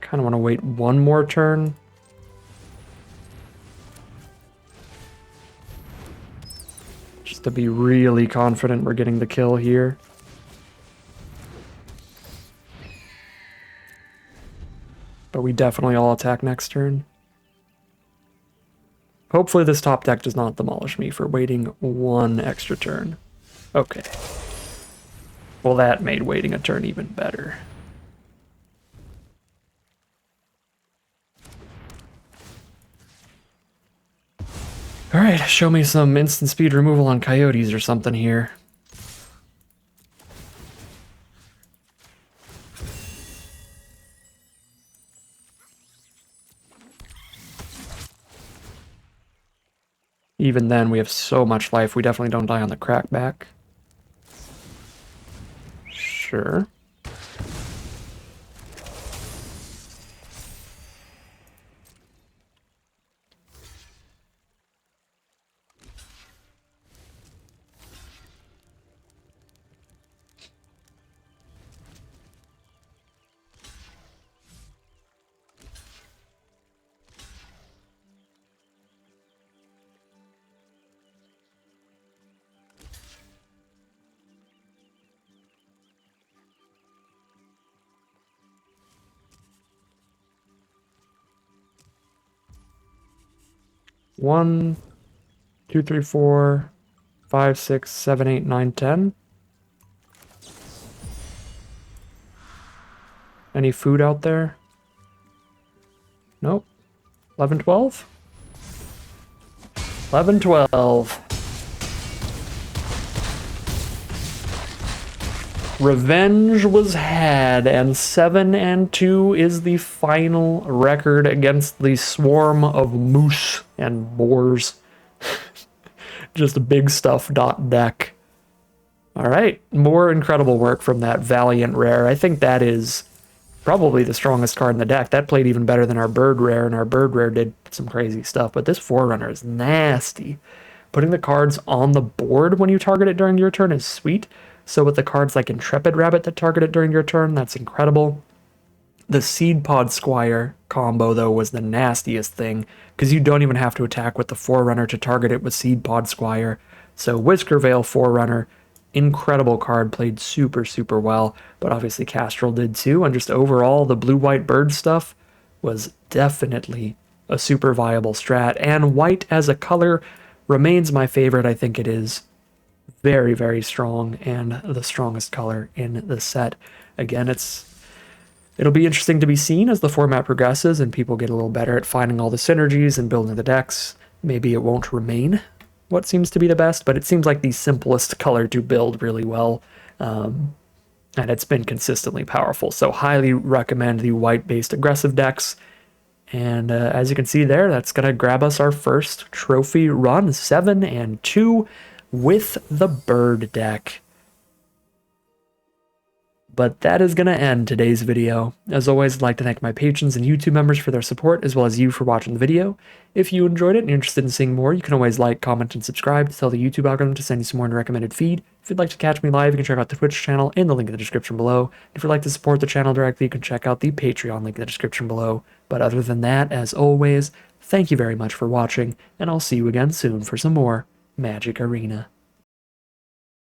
Kind of want to wait one more turn. Just to be really confident we're getting the kill here. But we definitely all attack next turn. Hopefully this top deck does not demolish me for waiting one extra turn. Okay. Well, that made waiting a turn even better. Alright, show me some instant speed removal on coyotes or something here. Even then, we have so much life, we definitely don't die on the crackback. Sure. One, 2, 3, 4, 5, 6, 7, 8, 9, 10. Any food out there? Nope. 11, 12? 11, 12. Revenge was had, and 7-2 is the final record against the swarm of moose and boars. Just big stuff deck. Alright, more incredible work from that Valiant rare. I think that is probably the strongest card in the deck. That played even better than our bird rare, and our bird rare did some crazy stuff, but this Forerunner is nasty. Putting the cards on the board when you target it during your turn is sweet. So with the cards like Intrepid Rabbit that target it during your turn, that's incredible. The Seed Pod Squire combo, though, was the nastiest thing, because you don't even have to attack with the Forerunner to target it with Seed Pod Squire. So Whisker Veil Forerunner, incredible card, played super, super well, but obviously Castrol did too, and just overall, the blue-white bird stuff was definitely a super viable strat, and white as a color remains my favorite. I think it is very, very strong and the strongest color in the set. Again, it'll be interesting to be seen as the format progresses and people get a little better at finding all the synergies and building the decks. Maybe it won't remain what seems to be the best, but it seems like the simplest color to build really well, and it's been consistently powerful. So highly recommend the white-based aggressive decks. And as you can see there, that's going to grab us our first trophy run, 7-2. With the bird deck. But that is going to end today's video. As always, I'd like to thank my patrons and YouTube members for their support, as well as you for watching the video. If you enjoyed it and you're interested in seeing more, you can always like, comment, and subscribe to tell the YouTube algorithm to send you some more in the recommended feed. If you'd like to catch me live, you can check out the Twitch channel in the link in the description below. If you'd like to support the channel directly, you can check out the Patreon link in the description below. But other than that, as always, thank you very much for watching, and I'll see you again soon for some more Magic Arena.